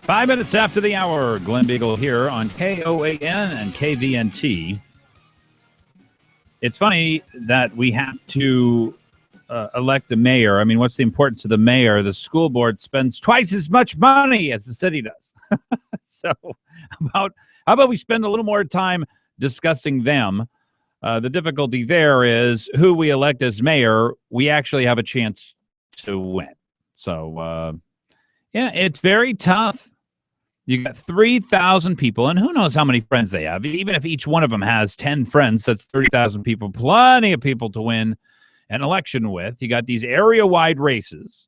5 minutes after the hour, Glen Biegel here on KOAN and KVNT. It's funny that we have to elect a mayor. I mean, what's the importance of the mayor? The school board spends twice as much money as the city does. So how about we spend a little more time discussing them? The difficulty there is who we elect as mayor, we actually have a chance to win. So, yeah, it's very tough. You got 3,000 people, and who knows how many friends they have. Even if each one of them has 10 friends, that's 30,000 people, plenty of people to win an election with. You got these area-wide races,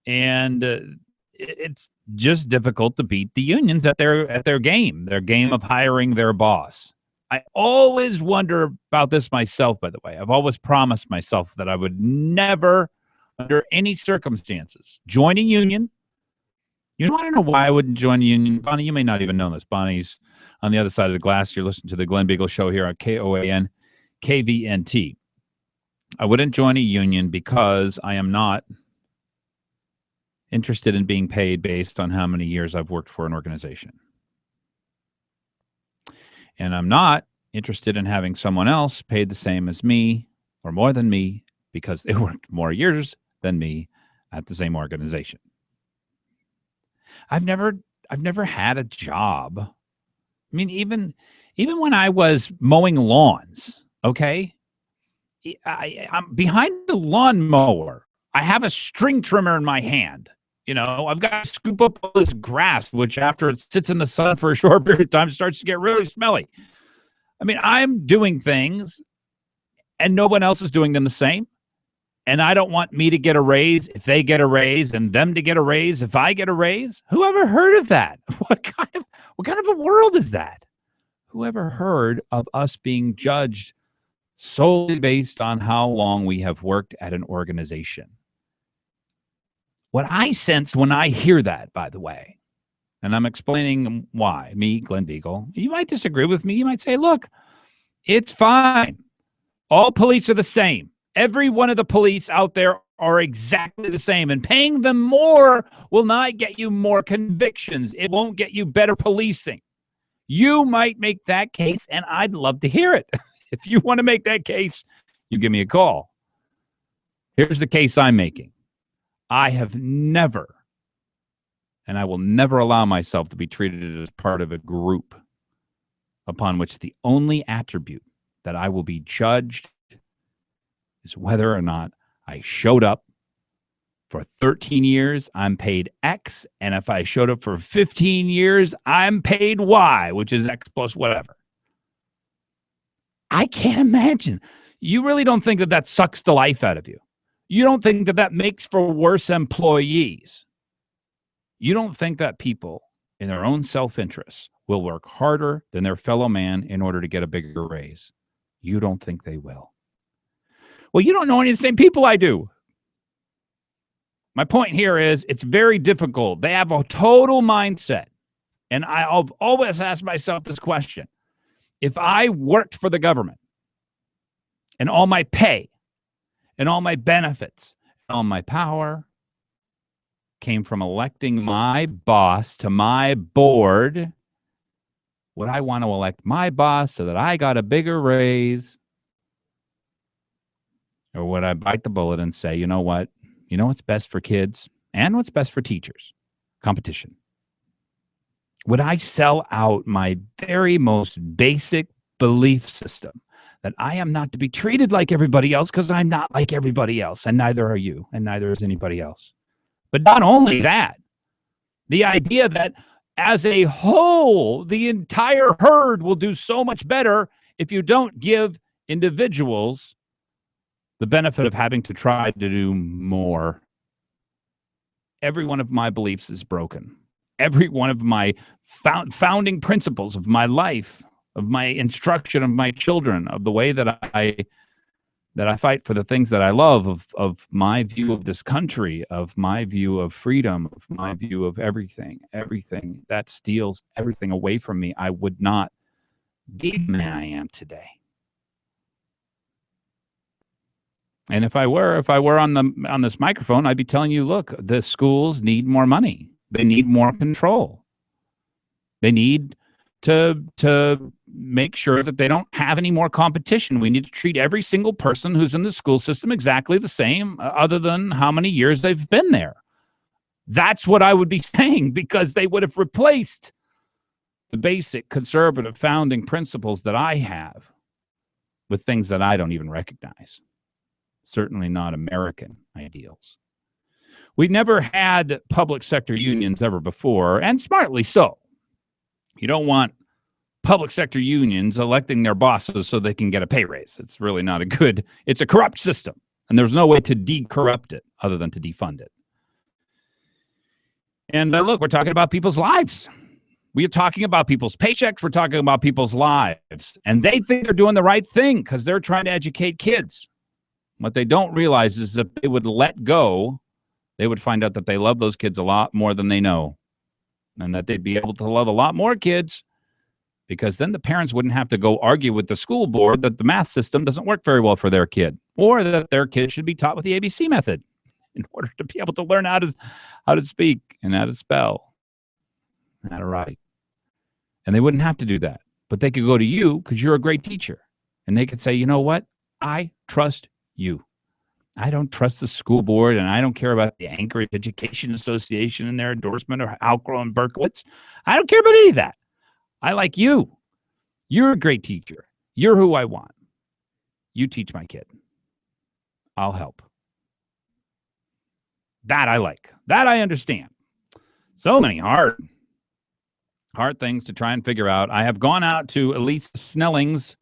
and it's just difficult to beat the unions at their game of hiring their boss. I always wonder about this myself, by the way. I've always promised myself that I would never, under any circumstances, join a union. You want to know why I wouldn't join a union? Bonnie, you may not even know this. Bonnie's on the other side of the glass. You're listening to the Glen Biegel Show here on KOAN, KVNT. I wouldn't join a union because I am not interested in being paid based on how many years I've worked for an organization. And I'm not interested in having someone else paid the same as me or more than me because they worked more years than me at the same organization. I've never had a job. I mean, even when I was mowing lawns, okay, I'm behind the lawnmower. I have a string trimmer in my hand. You know, I've got to scoop up all this grass, which after it sits in the sun for a short period of time starts to get really smelly. I mean, I'm doing things and no one else is doing them the same. And I don't want me to get a raise if they get a raise and them to get a raise if I get a raise. Who ever heard of that? What kind of a world is that? Who ever heard of us being judged solely based on how long we have worked at an organization? What I sense when I hear that, by the way, and I'm explaining why, me, Glen Biegel, you might disagree with me. You might say, look, it's fine. All police are the same. Every one of the police out there are exactly the same, and paying them more will not get you more convictions. It won't get you better policing. You might make that case, and I'd love to hear it. If you want to make that case, you give me a call. Here's the case I'm making. I have never, and I will never allow myself to be treated as part of a group upon which the only attribute that I will be judged is whether or not I showed up for 13 years, I'm paid X, and if I showed up for 15 years, I'm paid Y, which is X plus whatever. I can't imagine. You really don't think that sucks the life out of you. You don't think that makes for worse employees. You don't think that people, in their own self-interest, will work harder than their fellow man in order to get a bigger raise. You don't think they will. Well, you don't know any of the same people I do. My point here is it's very difficult. They have a total mindset. And I've always asked myself this question. If I worked for the government and all my pay and all my benefits and all my power came from electing my boss to my board, would I want to elect my boss so that I got a bigger raise? Or would I bite the bullet and say, you know what? You know what's best for kids and what's best for teachers? Competition. Would I sell out my very most basic belief system that I am not to be treated like everybody else because I'm not like everybody else, and neither are you, and neither is anybody else? But not only that, the idea that as a whole, the entire herd will do so much better if you don't give individuals the benefit of having to try to do more. Every one of my beliefs is broken. Every one of my founding principles of my life, of my instruction of my children, of the way that I fight for the things that I love, of my view of this country, of my view of freedom, of my view of everything that steals everything away from me, I would not be the man I am today. And if I were on this microphone, I'd be telling you, look, the schools need more money. They need more control. They need to make sure that they don't have any more competition. We need to treat every single person who's in the school system exactly the same, other than how many years they've been there. That's what I would be saying, because they would have replaced the basic conservative founding principles that I have with things that I don't even recognize. Certainly not American ideals. We never had public sector unions ever before, and smartly so. You don't want public sector unions electing their bosses so they can get a pay raise. It's really not a good, it's a corrupt system. And there's no way to de-corrupt it other than to defund it. And look, we're talking about people's lives. We are talking about people's paychecks. We're talking about people's lives. And they think they're doing the right thing because they're trying to educate kids. What they don't realize is that if they would let go, they would find out that they love those kids a lot more than they know. And that they'd be able to love a lot more kids, because then the parents wouldn't have to go argue with the school board that the math system doesn't work very well for their kid, or that their kid should be taught with the ABC method in order to be able to learn how to speak and how to spell and how to write. And they wouldn't have to do that. But they could go to you because you're a great teacher. And they could say, you know what? I trust you. I don't trust the school board, and I don't care about the Anchorage Education Association and their endorsement, or Alcro and Berkowitz. I don't care about any of that. I like you. You're a great teacher. You're who I want. You teach my kid. I'll help. That I like. That I understand. So many hard things to try and figure out. I have gone out to Elise Snelling's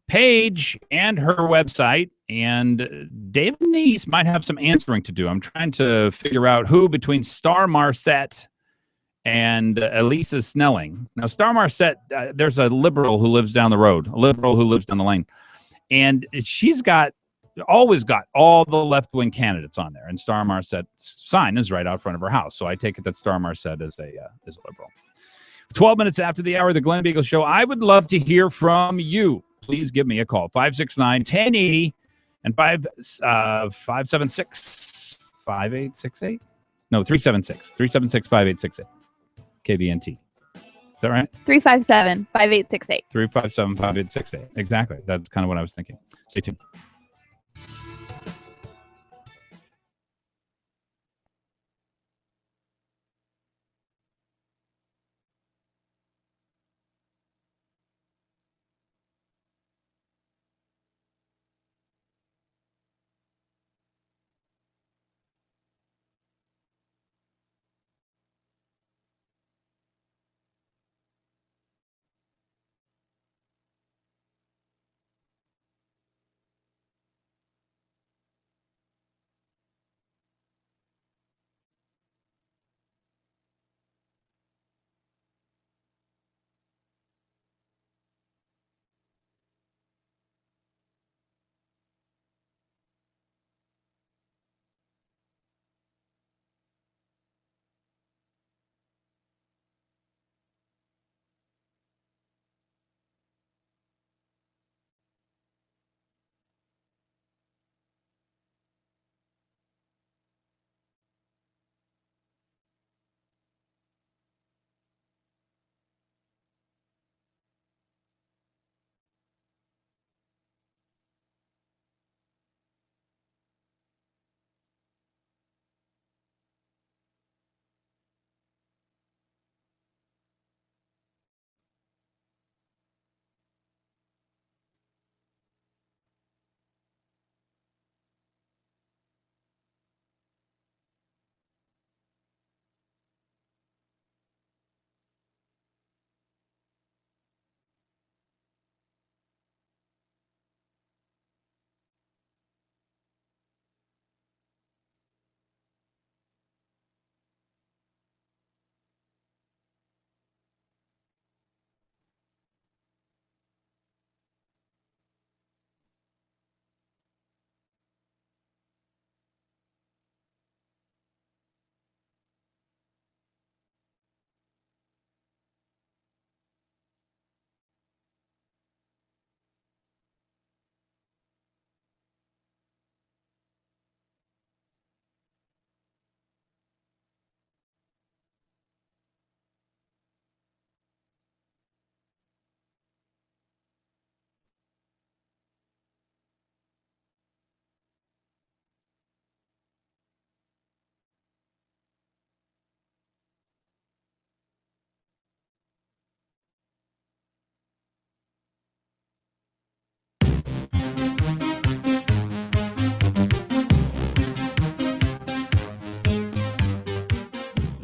page and her website, and David Neese might have some answering to do. I'm trying to figure out who between Star Marset and Elisa Snelling. Now, Star Marset, there's a liberal who lives down the road, a liberal who lives down the lane, and she's always got all the left-wing candidates on there, and Star Marset's sign is right out front of her house, so I take it that Star Marset is a liberal. 12 minutes after the hour of the Glen Biegel Show, I would love to hear from you. Please give me a call, 569-1080 and 576-5868. No, 376-5868. KBNT. Is that right? 357-5868. 357-5868. Exactly. That's kind of what I was thinking. Stay tuned.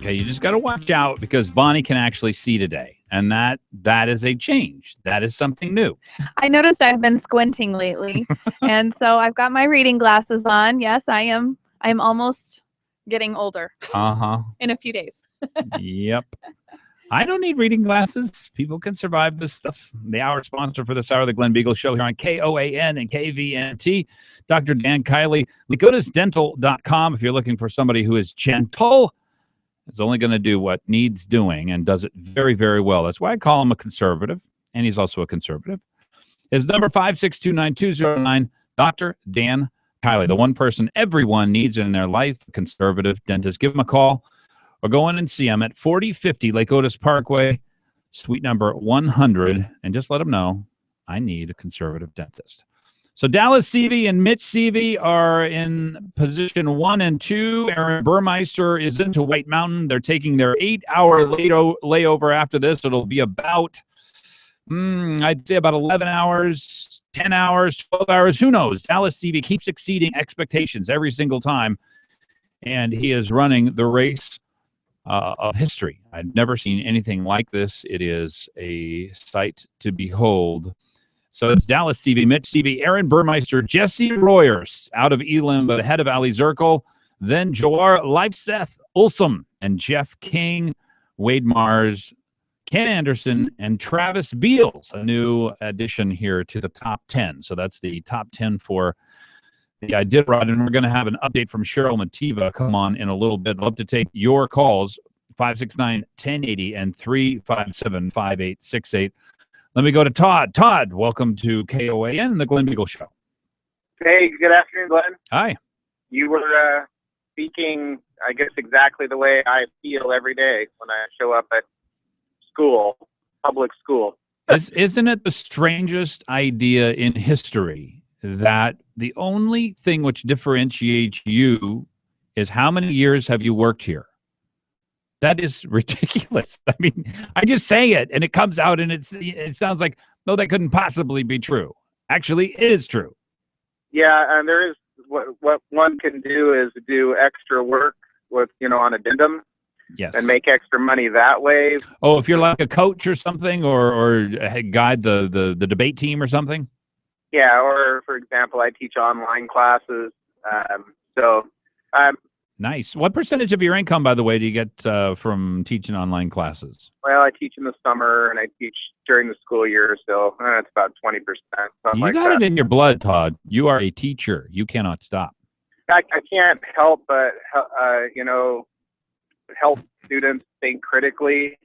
Okay, you just got to watch out because Bonnie can actually see today, and that is a change. That is something new. I noticed I've been squinting lately, and so I've got my reading glasses on. Yes, I am. I'm almost getting older. In a few days. Yep. I don't need reading glasses. People can survive this stuff. The hour sponsor for this hour, the Glen Biegel Show here on KOAN and KVNT. Dr. Dan Kiley, LicotisDental.com. If you're looking for somebody who is gentle, is only going to do what needs doing and does it very, very well. That's why I call him a conservative, and he's also a conservative. His number 5629209, Dr. Dan Kiley, the one person everyone needs in their life, conservative dentist. Give him a call or go in and see him at 4050 Lake Otis Parkway, suite number 100, and just let him know I need a conservative dentist. So Dallas Seavey and Mitch Seavey are in position 1 and 2. Aaron Burmeister is into White Mountain. They're taking their 8-hour layover after this. It'll be about, I'd say about 11 hours, 10 hours, 12 hours. Who knows? Dallas Seavey keeps exceeding expectations every single time, and he is running the race of history. I've never seen anything like this. It is a sight to behold. So it's Dallas Seavey, Mitch Seavey, Aaron Burmeister, Jesse Royers out of Elam, but ahead of Ali Zirkle. Then Joar Leifseth, Ulsom, and Jeff King, Wade Mars, Ken Anderson, and Travis Beals, a new addition here to the top 10. So that's the top 10 for the Iditarod, and we're going to have an update from Cheryl Mativa come on in a little bit. I'd love to take your calls, 569-1080 and 357-5868. Let me go to Todd. Todd, welcome to KOAN, the Glen Biegel Show. Hey, good afternoon, Glenn. Hi. You were speaking, I guess, exactly the way I feel every day when I show up at school, public school. Isn't it the strangest idea in history that the only thing which differentiates you is how many years have you worked here? That is ridiculous. I mean, I just say it and it comes out and it sounds like, no, that couldn't possibly be true. Actually, it is true. Yeah, and there is what one can do is do extra work with, on addendum. Yes. And make extra money that way. Oh, if you're like a coach or something or guide the debate team or something? Yeah, or for example, I teach online classes. Nice. What percentage of your income, by the way, do you get from teaching online classes? Well, I teach in the summer and I teach during the school year, so it's about 20%. You got it in your blood, Todd. You are a teacher. You cannot stop. I can't help but, help students think critically,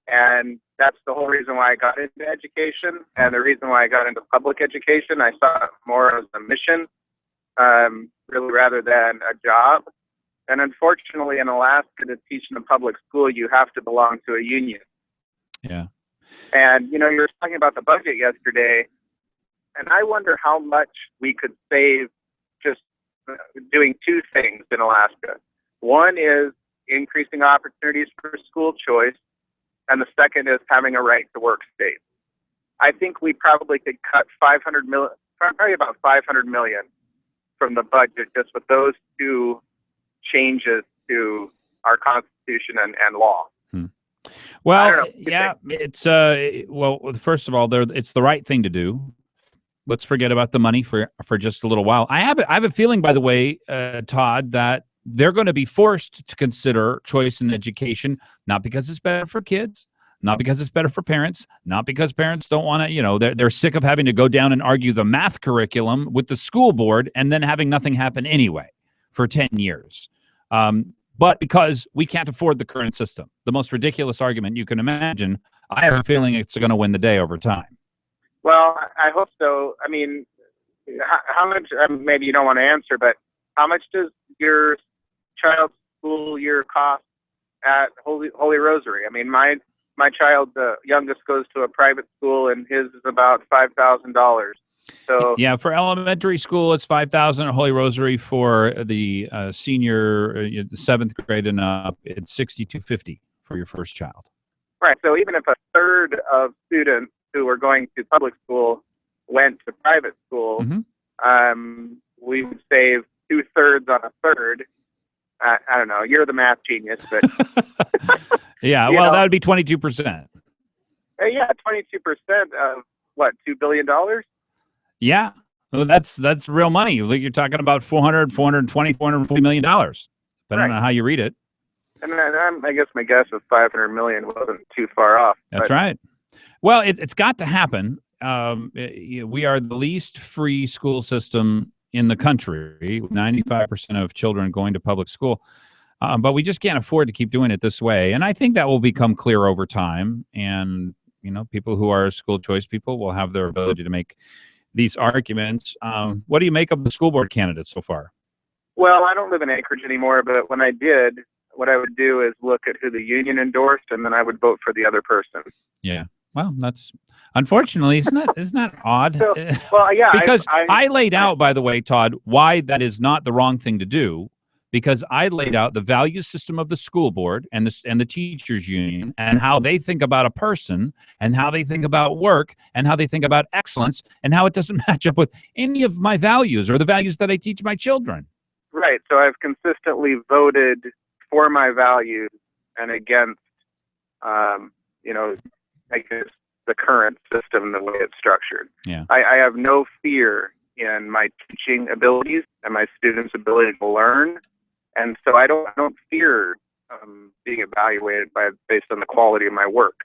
and that's the whole reason why I got into education, and the reason why I got into public education. I saw it more as a mission, really, rather than a job. And unfortunately, in Alaska, to teach in a public school, you have to belong to a union. Yeah. And, you were talking about the budget yesterday, and I wonder how much we could save just doing two things in Alaska. One is increasing opportunities for school choice, and the second is having a right to work state. I think we probably could cut $500 million, probably about $500 million from the budget just with those two changes to our Constitution and law. Well, yeah, it's first of all, it's the right thing to do. Let's forget about the money for just a little while. I have a feeling, by the way, Todd, that they're going to be forced to consider choice in education, not because it's better for kids, not because it's better for parents, not because parents don't want to, they're sick of having to go down and argue the math curriculum with the school board and then having nothing happen anyway for 10 years. But because we can't afford the current system, the most ridiculous argument you can imagine, I have a feeling it's going to win the day over time. Well, I hope so. I mean, how much, maybe you don't want to answer, but how much does your child's school year cost at Holy Rosary? I mean, my child, the youngest, goes to a private school, and his is about $5,000. So yeah, for elementary school, it's $5,000 at Holy Rosary. For the senior, seventh grade and up, it's $6,250 for your first child. Right. So even if a third of students who were going to public school went to private school, we would save 2/3 on a third. I don't know. You're the math genius, but yeah. Well, that would be 22%. Yeah, 22% of what, $2 billion? Yeah. Well, that's real money. You're talking about $400, $420, $440 million, depending on how you read it. And I guess my guess of 500 million wasn't too far off. That's right. Well, it's got to happen. We are the least free school system in the country, 95% of children going to public school. But we just can't afford to keep doing it this way. And I think that will become clear over time. And, people who are school choice people will have their ability to make these arguments. What do you make of the school board candidates so far? Well, I don't live in Anchorage anymore, but when I did, what I would do is look at who the union endorsed, and then I would vote for the other person. Yeah. Well, that's unfortunately, isn't that odd? So, well, yeah, because I laid out, by the way, Todd, why that is not the wrong thing to do. Because I laid out the value system of the school board and the teachers union and how they think about a person and how they think about work and how they think about excellence and how it doesn't match up with any of my values or the values that I teach my children. Right. So I've consistently voted for my values and against, I guess the current system, the way it's structured. Yeah. I have no fear in my teaching abilities and my students' ability to learn. And so I don't fear being evaluated based on the quality of my work.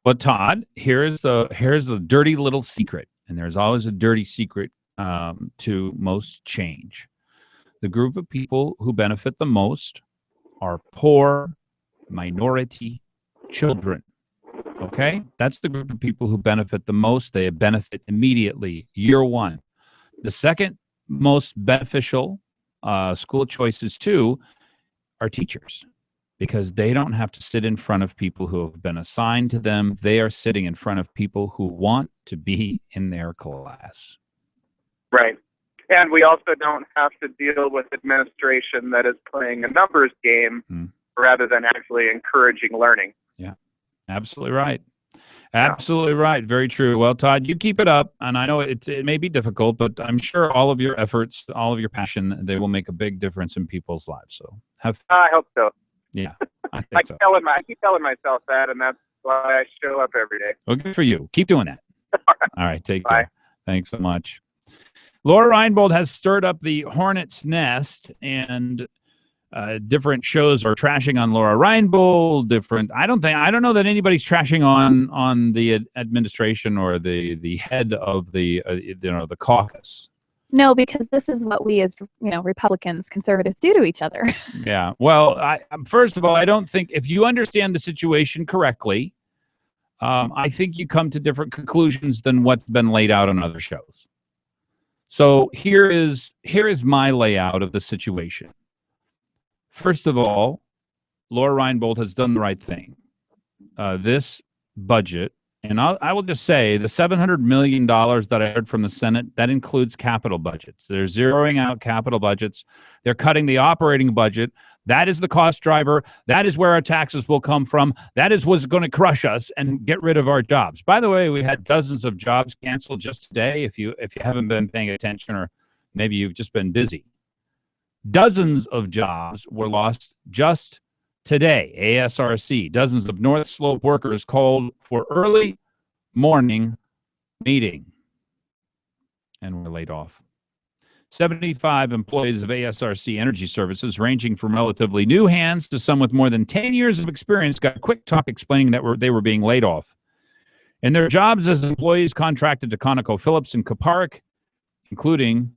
Well, Todd, here's the dirty little secret, and there's always a dirty secret to most change. The group of people who benefit the most are poor, minority children. Okay, that's the group of people who benefit the most. They benefit immediately, year one. The second most beneficial school choices too are teachers, because they don't have to sit in front of people who have been assigned to them. They are sitting in front of people who want to be in their class. Right. And we also don't have to deal with administration that is playing a numbers game rather than actually encouraging learning. Yeah, absolutely right. Absolutely right. Very true. Well, Todd, you keep it up. And I know it may be difficult, but I'm sure all of your efforts, all of your passion, they will make a big difference in people's lives. So I hope so. Yeah, I think I so. keep telling myself that, and that's why I show up every day. Well, good for you. Keep doing that. All right. Take Bye. care. Thanks so much. Laura Reinbold has stirred up the hornet's nest, and different shows are trashing on Laura Reinbold. I don't know that anybody's trashing on the administration or the head of the the caucus. No, because this is what we as Republicans, conservatives do to each other. Yeah. Well, first of all, I don't think if you understand the situation correctly, I think you come to different conclusions than what's been laid out on other shows. So here is my layout of the situation. First of all, Laura Reinbold has done the right thing. This budget, and I will just say the $700 million that I heard from the Senate, that includes capital budgets. They're zeroing out capital budgets. They're cutting the operating budget. That is the cost driver. That is where our taxes will come from. That is what's going to crush us and get rid of our jobs. By the way, we had dozens of jobs canceled just today. If you haven't been paying attention, or maybe you've just been busy. Dozens of jobs were lost just today. ASRC, dozens of North Slope workers called for early morning meeting and were laid off. 75 employees of ASRC Energy Services, ranging from relatively new hands to some with more than 10 years of experience, got a quick talk explaining that they were being laid off. In their jobs as employees contracted to ConocoPhillips and Kuparuk, including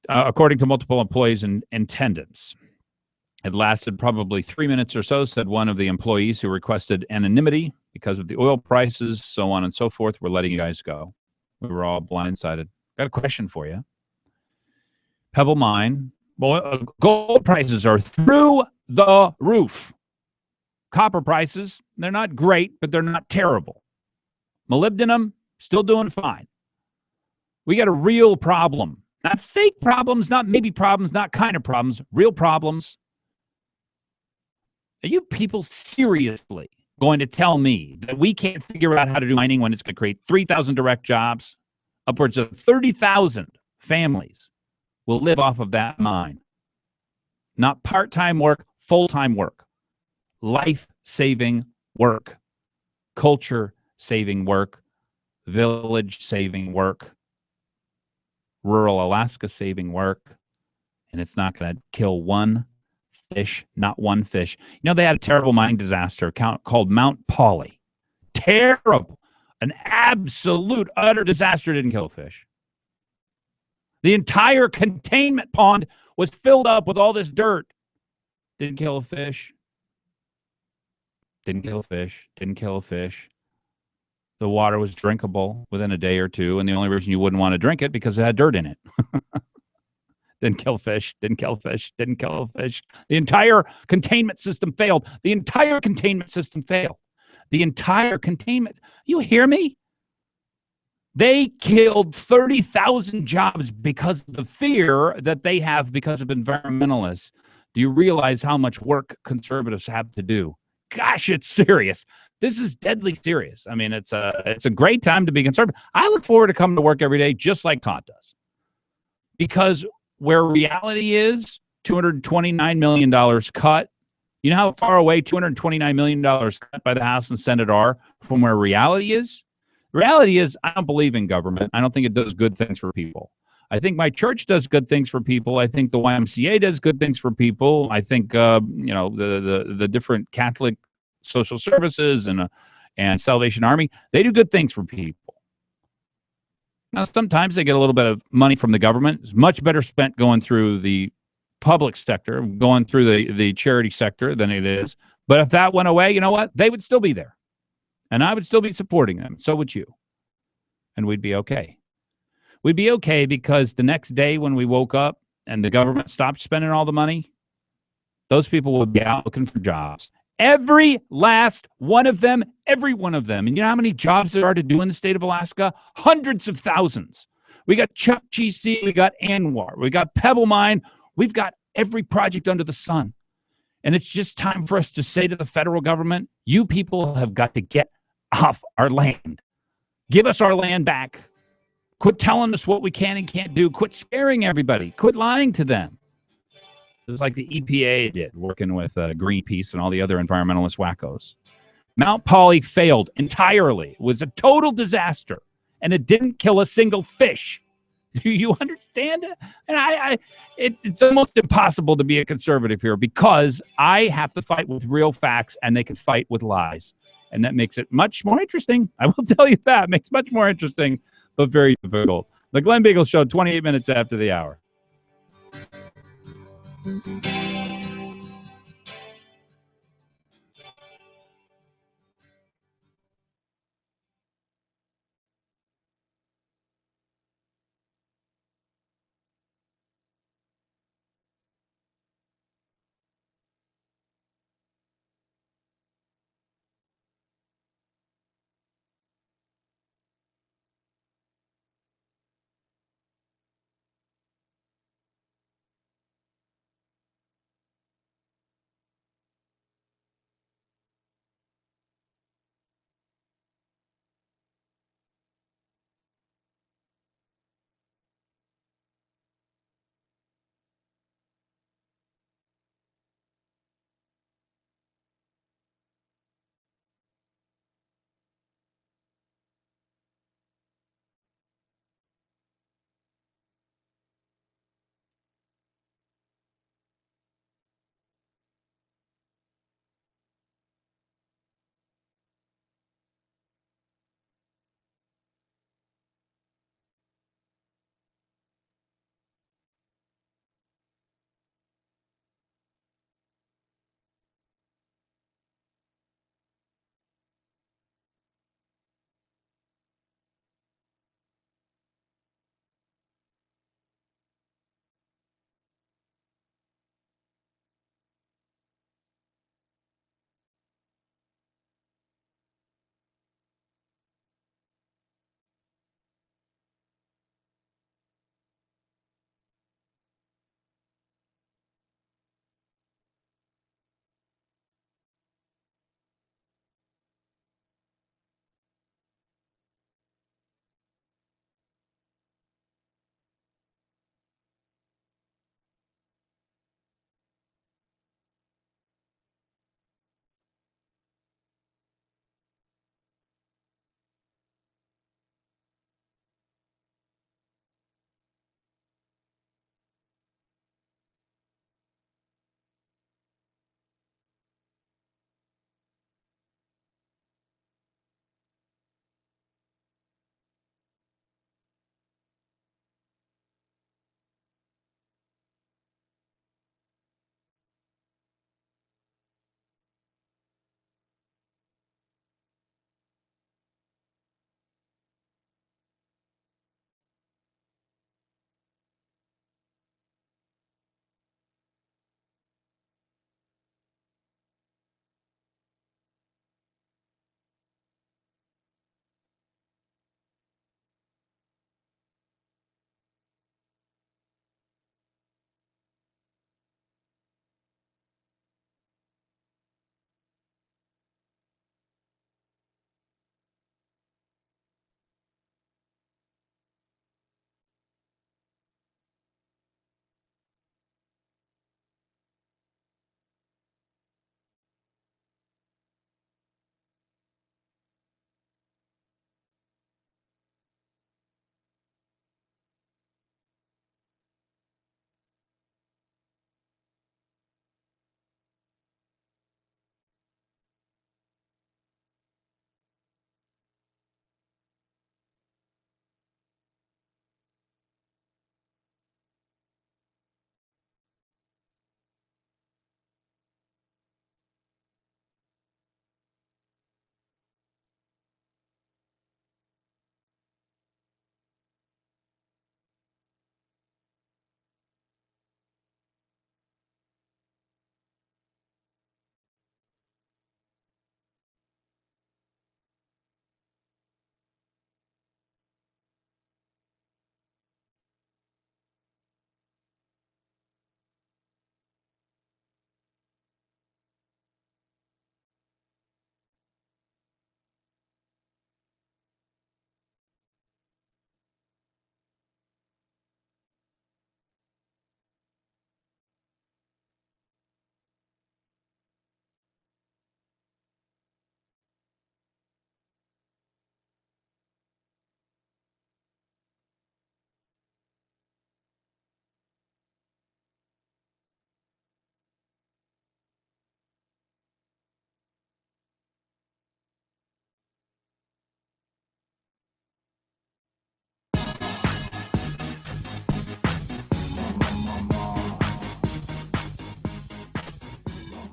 according to multiple employees and attendants. It lasted probably 3 minutes or so, said one of the employees who requested anonymity because of the oil prices, so on and so forth. We're letting you guys go. We were all blindsided. Got a question for you. Pebble Mine, gold prices are through the roof. Copper prices, they're not great, but they're not terrible. Molybdenum, still doing fine. We got a real problem. Not fake problems, not maybe problems, not kind of problems, real problems. Are you people seriously going to tell me that we can't figure out how to do mining when it's going to create 3,000 direct jobs? Upwards of 30,000 families will live off of that mine. not part-time work, full-time work, life-saving work, culture-saving work, village-saving work, rural Alaska saving work, and it's not going to kill one fish, not one fish. You know, they had a terrible mining disaster called Mount Polly. Terrible. An absolute, utter disaster. Didn't kill a fish. The entire containment pond was filled up with all this dirt. Didn't kill a fish. Didn't kill a fish. Didn't kill a fish. The water was drinkable within a day or two, and the only reason you wouldn't want to drink it because it had dirt in it. Didn't kill fish, didn't kill fish, didn't kill fish. The entire containment system failed. The entire containment system failed. The entire containment. You hear me? They killed 30,000 jobs because of the fear that they have because of environmentalists. Do you realize how much work conservatives have to do? Gosh, it's serious. This is deadly serious. I mean, it's a great time to be conservative. I look forward to coming to work every day just like Todd does. Because where reality is, $229 million cut. You know how far away $229 million cut by the House and Senate are from where reality is? Reality is, I don't believe in government. I don't think it does good things for people. I think my church does good things for people. I think the YMCA does good things for people. I think the different Catholic social services and Salvation Army, they do good things for people. Now, sometimes they get a little bit of money from the government. It's much better spent going through the public sector, going through the charity sector than it is. But if that went away, you know what? They would still be there. And I would still be supporting them. So would you. And we'd be okay. We'd be okay because the next day when we woke up and the government stopped spending all the money, those people would be out looking for jobs. Every last one of them, every one of them. And you know how many jobs there are to do in the state of Alaska? Hundreds of thousands. We got Chuck GC, we got Anwar, we got Pebble Mine, we've got every project under the sun. And it's just time for us to say to the federal government, you people have got to get off our land. Give us our land back. Quit telling us what we can and can't do. Quit scaring everybody. Quit lying to them. Just like the EPA did, working with Greenpeace and all the other environmentalist wackos. Mount Polly failed entirely. It was a total disaster, and it didn't kill a single fish. Do you understand it? And it's almost impossible to be a conservative here because I have to fight with real facts, and they can fight with lies. And that makes it much more interesting. I will tell you that. It makes it much more interesting, but very difficult. The Glen Biegel Show, 28 minutes after the hour.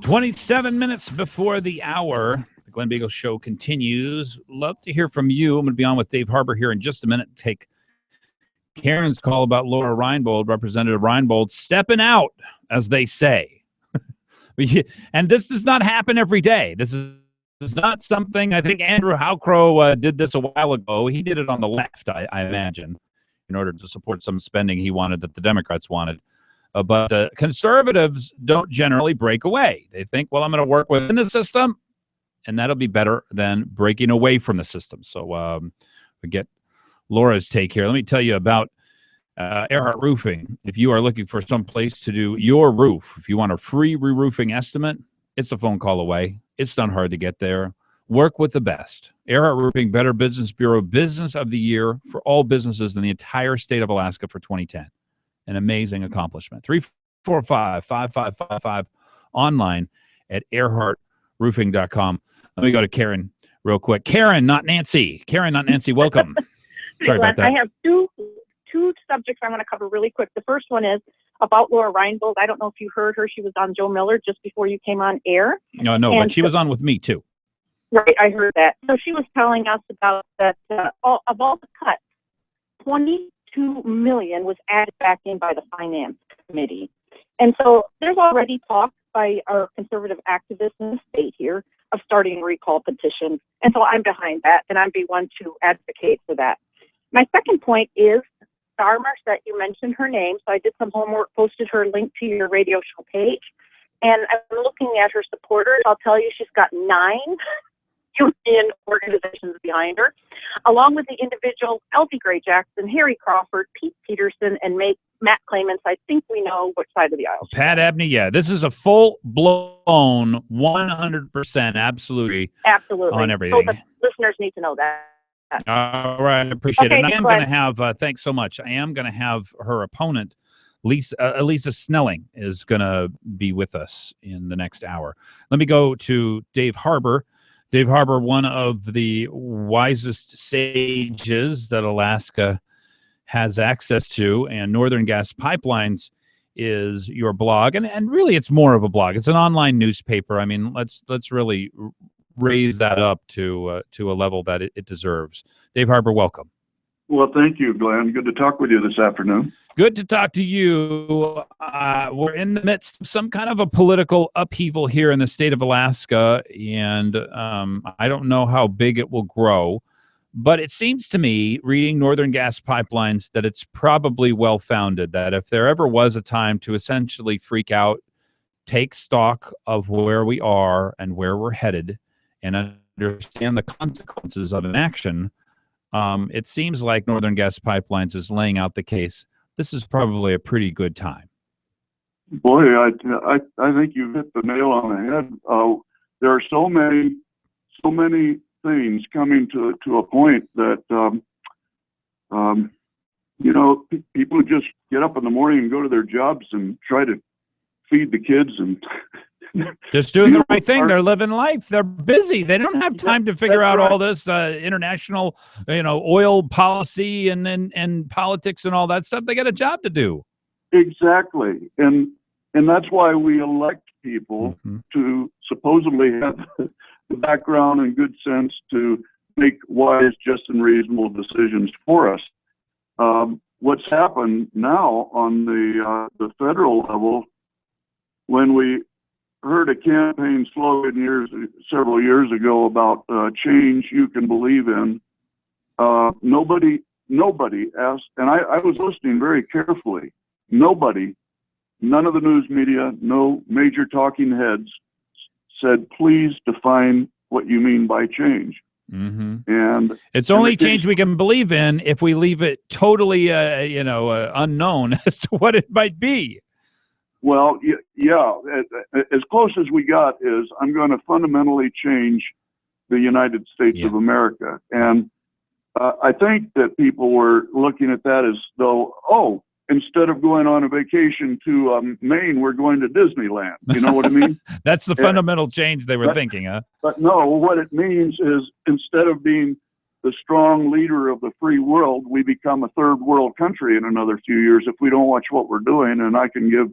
27 minutes before the hour. The Glen Biegel Show continues. Love to hear from you. I'm going to be on with Dave Harbour here in just a minute. Take Karen's call about Laura Reinbold, Representative Reinbold, stepping out, as they say. And this does not happen every day. This is not something, I think Andrew Howcrow did this a while ago. He did it on the left, I imagine, in order to support some spending he wanted that the Democrats wanted. But conservatives don't generally break away. They think, well, I'm going to work within the system, and that'll be better than breaking away from the system. So we get Laura's take here. Let me tell you about Earhart Roofing. If you are looking for some place to do your roof, if you want a free re-roofing estimate, it's a phone call away. It's not hard to get there. Work with the best. Earhart Roofing, Better Business Bureau Business of the Year for all businesses in the entire state of Alaska for 2010. An amazing accomplishment. 345-5555 online at earhartroofing.com. Let me go to Karen real quick. Karen, not Nancy. Karen, not Nancy. Welcome. Sorry about that. I have two subjects I want to cover really quick. The first one is about Laura Reinbold. I don't know if you heard her. She was on Joe Miller just before you came on air. No, but she was on with me too. Right, I heard that. So she was telling us about that of all the cuts, $22 million was added back in by the Finance Committee. And so there's already talk by our conservative activists in the state here of starting a recall petition. And so I'm behind that, and I'd be one to advocate for that. My second point is Star Marcette, you mentioned her name, so I did some homework, posted her link to your radio show page, and I'm looking at her supporters. I'll tell you, she's got 9 union organizations behind her, along with the individuals Elsie Gray Jackson, Harry Crawford, Pete Peterson, and Matt Clements. I think we know which side of the aisle. Pat Abney, yeah. This is a full-blown 100% absolutely on everything. So the listeners need to know that. All right, I appreciate it. And I am going to have, thanks so much, I am going to have her opponent, Elisa Snelling, is going to be with us in the next hour. Let me go to Dave Harbour. Dave Harbour, one of the wisest sages that Alaska has access to, and Northern Gas Pipelines is your blog. And really, it's more of a blog. It's an online newspaper. I mean, let's really raise that up to a level that it deserves. Dave Harbour, welcome. Well, thank you, Glenn. Good to talk with you this afternoon. Good to talk to you. We're in the midst of some kind of a political upheaval here in the state of Alaska, and I don't know how big it will grow, but it seems to me, reading Northern Gas Pipelines, that it's probably well-founded, that if there ever was a time to essentially freak out, take stock of where we are and where we're headed, and understand the consequences of inaction, it seems like Northern Gas Pipelines is laying out the case. This is probably a pretty good time. Boy, I think you hit the nail on the head. There are so many things coming to a point that people just get up in the morning and go to their jobs and try to feed the kids and just doing the right thing. They're living life. They're busy. They don't have time to figure out all this international, oil policy and politics and all that stuff. They got a job to do. Exactly. And that's why we elect people to supposedly have the background and good sense to make wise, just, and reasonable decisions for us. What's happened now on the federal level, when we heard a campaign slogan several years ago about change you can believe in, nobody asked, and I was listening very carefully, none of the news media, no major talking heads said, please define what you mean by change. And it's only change we can believe in if we leave it totally unknown as to what it might be. Well, yeah, as close as we got is I'm going to fundamentally change the United States of America. And I think that people were looking at that as though, instead of going on a vacation to Maine, we're going to Disneyland. You know what I mean? That's the fundamental change they were thinking, huh? But no, what it means is instead of being the strong leader of the free world, we become a third world country in another few years if we don't watch what we're doing. And I can give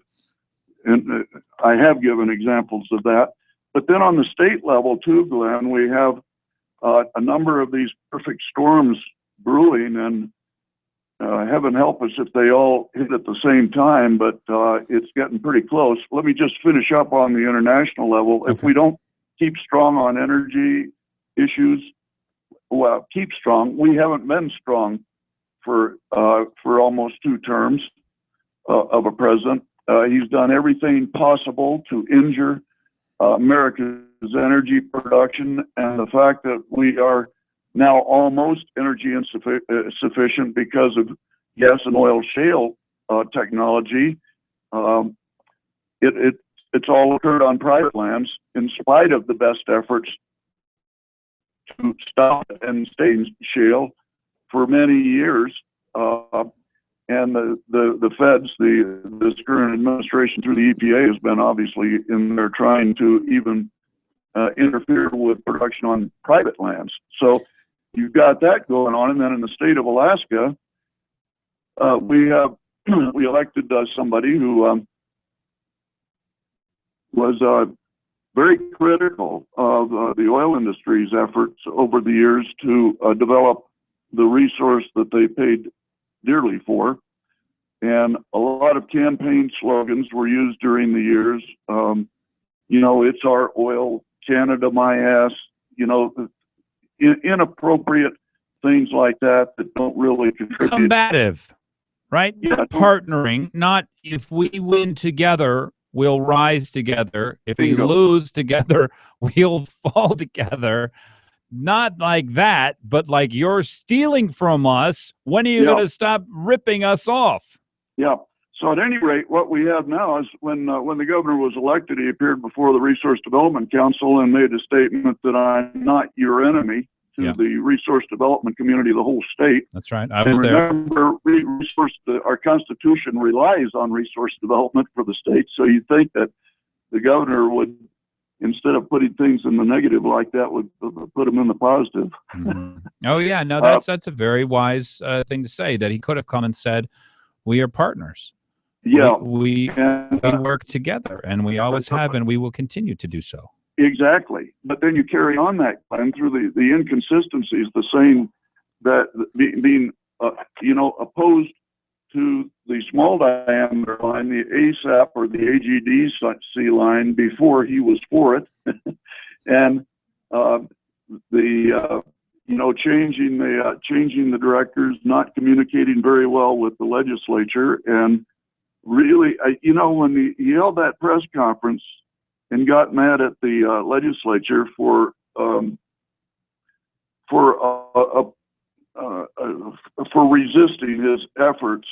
and I have given examples of that. But then on the state level too, Glenn, we have a number of these perfect storms brewing, and heaven help us if they all hit at the same time, but it's getting pretty close. Let me just finish up on the international level. Okay. If we don't keep strong on energy issues, well, keep strong. We haven't been strong for almost 2 terms of a president. He's done everything possible to injure America's energy production, and the fact that we are now almost energy insufficient because of gas and oil shale technology. It's all occurred on private lands in spite of the best efforts to stop it and stay in shale for many years. And the feds, this current administration through the EPA has been obviously in there trying to even interfere with production on private lands. So you've got that going on. And then in the state of Alaska, we elected somebody who was very critical of the oil industry's efforts over the years to develop the resource that they paid dearly for. And a lot of campaign slogans were used during the years. It's our oil, Canada, my ass, inappropriate things like that don't really contribute. Combative, right? Yeah. Partnering, not if we win together, we'll rise together. If Bingo. we lose together, we'll fall together. Not like that, but like you're stealing from us. When are you going to stop ripping us off? Yeah. So at any rate, what we have now is when the governor was elected, he appeared before the Resource Development Council and made a statement that I'm not your enemy to the resource development community of the whole state. That's right. I was there. Remember, our Constitution relies on resource development for the state. So you'd think that the governor would, instead of putting things in the negative like that, would put them in the positive. Mm-hmm. Oh yeah, no, that's a very wise thing to say. That he could have come and said, "We are partners. Yeah, we work together, and we always have, and we will continue to do so." Exactly. But then you carry on that, Glenn, through the inconsistencies, the saying that being opposed to the small diameter line, the ASAP or the AGDC line, before he was for it, and changing the directors, not communicating very well with the legislature, and really, when he held that press conference and got mad at the legislature for resisting his efforts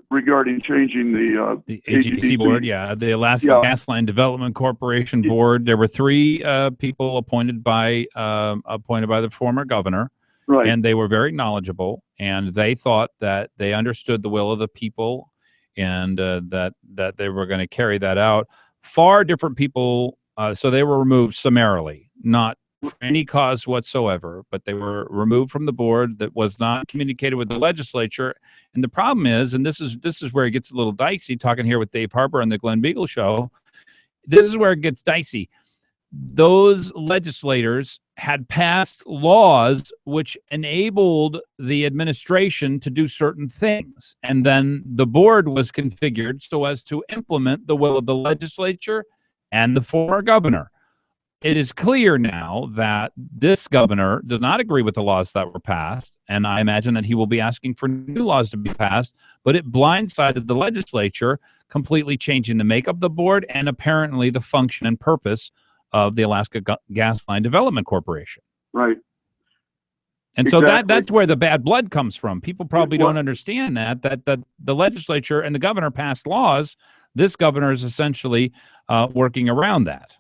regarding changing the AGDC board, the Alaska Gas Line Development Corporation board. There were 3 people appointed by the former governor, right? And they were very knowledgeable, and they thought that they understood the will of the people, and that they were going to carry that out. Far different people, so they were removed summarily, not for any cause whatsoever, but they were removed from the board. That was not communicated with the legislature. And the problem is, and this is where it gets a little dicey, talking here with Dave Harper on the Glen Biegel Show, this is where it gets dicey. Those legislators had passed laws which enabled the administration to do certain things. And then the board was configured so as to implement the will of the legislature and the former governor. It is clear now that this governor does not agree with the laws that were passed, and I imagine that he will be asking for new laws to be passed, but it blindsided the legislature, completely changing the makeup of the board and apparently the function and purpose of the Alaska Gas Line Development Corporation. Right. And so that's where the bad blood comes from. People probably don't understand that the legislature and the governor passed laws. This governor is essentially working around that.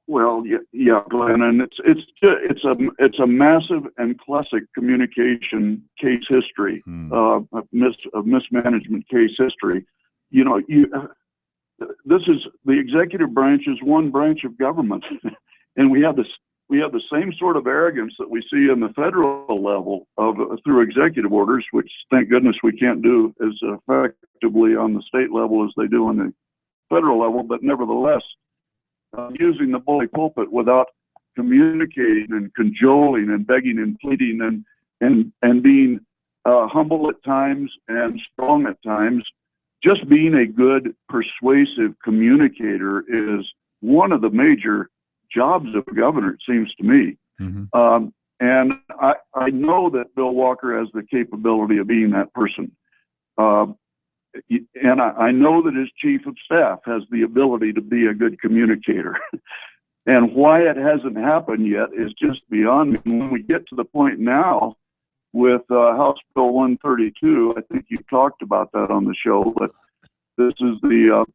Well, yeah, Glenn, and it's a massive and classic communication case history, of mismanagement case history. This is the executive branch is one branch of government, and we have the same sort of arrogance that we see in the federal level through executive orders, which thank goodness we can't do as effectively on the state level as they do on federal level, but nevertheless, using the bully pulpit without communicating and cajoling and begging and pleading and being humble at times and strong at times. Just being a good persuasive communicator is one of the major jobs of a governor, it seems to me. Mm-hmm. And I know that Bill Walker has the capability of being that person. And I know that his chief of staff has the ability to be a good communicator. And why it hasn't happened yet is just beyond me. When we get to the point now with House Bill 132, I think you talked about that on the show, but this is the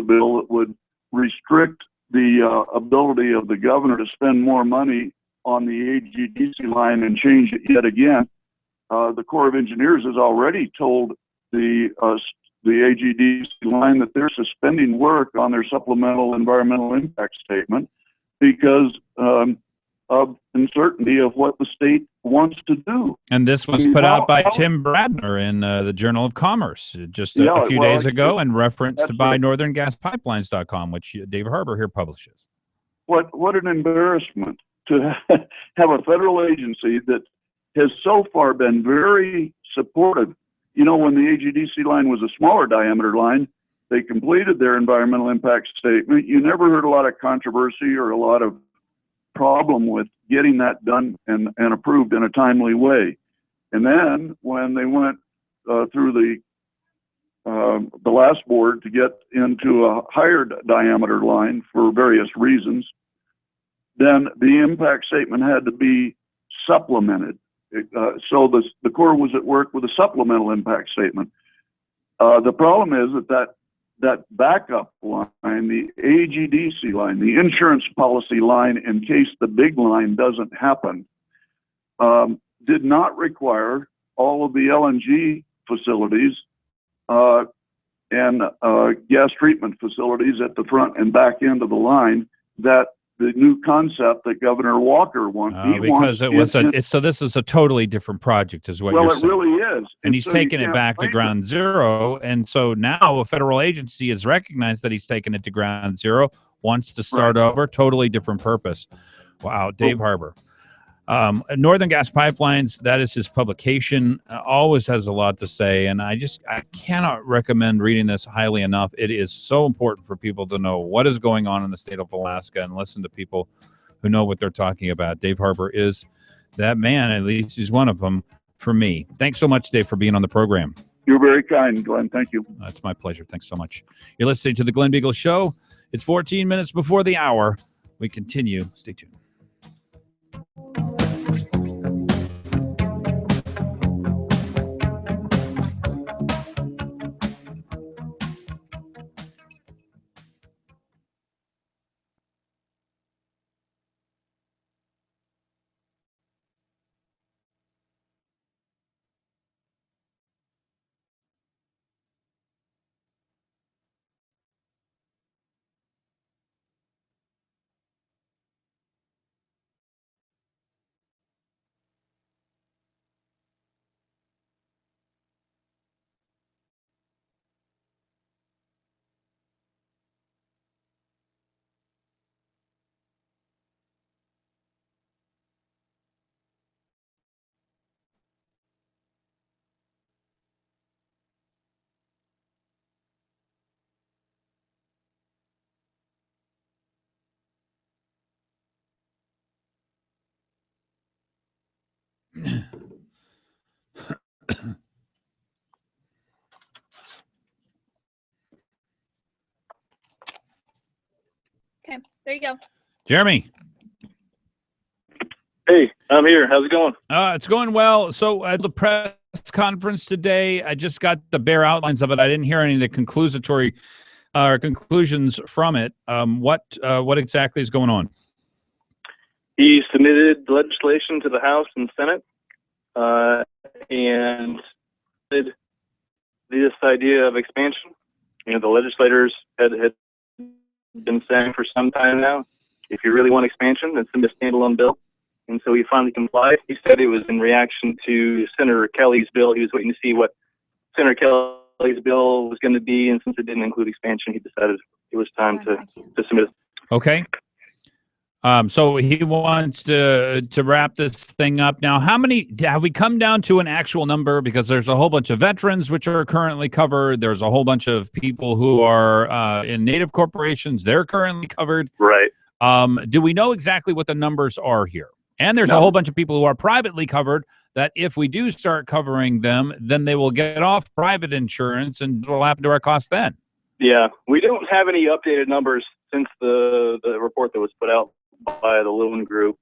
bill that would restrict the ability of the governor to spend more money on the AGDC line and change it yet again. The Corps of Engineers has already told the AGDC line that they're suspending work on their supplemental environmental impact statement because of uncertainty of what the state wants to do. And this was put out by Tim Bradner in the Journal of Commerce just a few days ago and referenced by northerngaspipelines.com, which Dave Harbour here publishes. What an embarrassment to have a federal agency that has so far been very supportive. You know, when the AGDC line was a smaller diameter line, they completed their environmental impact statement. You never heard a lot of controversy or a lot of problem with getting that done and approved in a timely way. And then when they went through the last board to get into a higher diameter line for various reasons, then the impact statement had to be supplemented. So the Corps was at work with a supplemental impact statement. The problem is that backup line, the AGDC line, the insurance policy line, in case the big line doesn't happen, did not require all of the LNG facilities and gas treatment facilities at the front and back end of the line that the new concept that Governor Walker wants. So this is a totally different project, is what you're saying. Well, it really is. And he's taking it back to ground zero. And so now a federal agency has recognized that he's taken it to ground zero, wants to start over, totally different purpose. Wow, Dave Harbour. Northern Gas Pipelines, that is his publication, always has a lot to say. And I cannot recommend reading this highly enough. It is so important for people to know what is going on in the state of Alaska and listen to people who know what they're talking about. Dave Harbour is that man, at least he's one of them for me. Thanks so much, Dave, for being on the program. You're very kind, Glenn. Thank you. It's my pleasure. Thanks so much. You're listening to the Glen Biegel Show. It's 14 minutes before the hour. We continue. Stay tuned. Okay, there you go. Jeremy. Hey, I'm here. How's it going? It's going well. So at the press conference today, I just got the bare outlines of it. I didn't hear any of the conclusions from it. What exactly is going on? He submitted legislation to the House and Senate, and did this idea of expansion. You know, the legislators had been saying for some time now, if you really want expansion, then send a standalone bill. And so he finally complied. He said it was in reaction to Senator Kelly's bill. He was waiting to see what Senator his bill was going to be, and since it didn't include expansion, he decided it was time to submit it. Okay. So he wants to wrap this thing up. Now, how many have we come down to an actual number? Because there's a whole bunch of veterans which are currently covered. There's a whole bunch of people who are in native corporations. They're currently covered. Right. Do we know exactly what the numbers are here? And there's a whole bunch of people who are privately covered that if we do start covering them, then they will get off private insurance, and what will happen to our costs then? Yeah, we don't have any updated numbers since the report that was put out by the Lewin Group.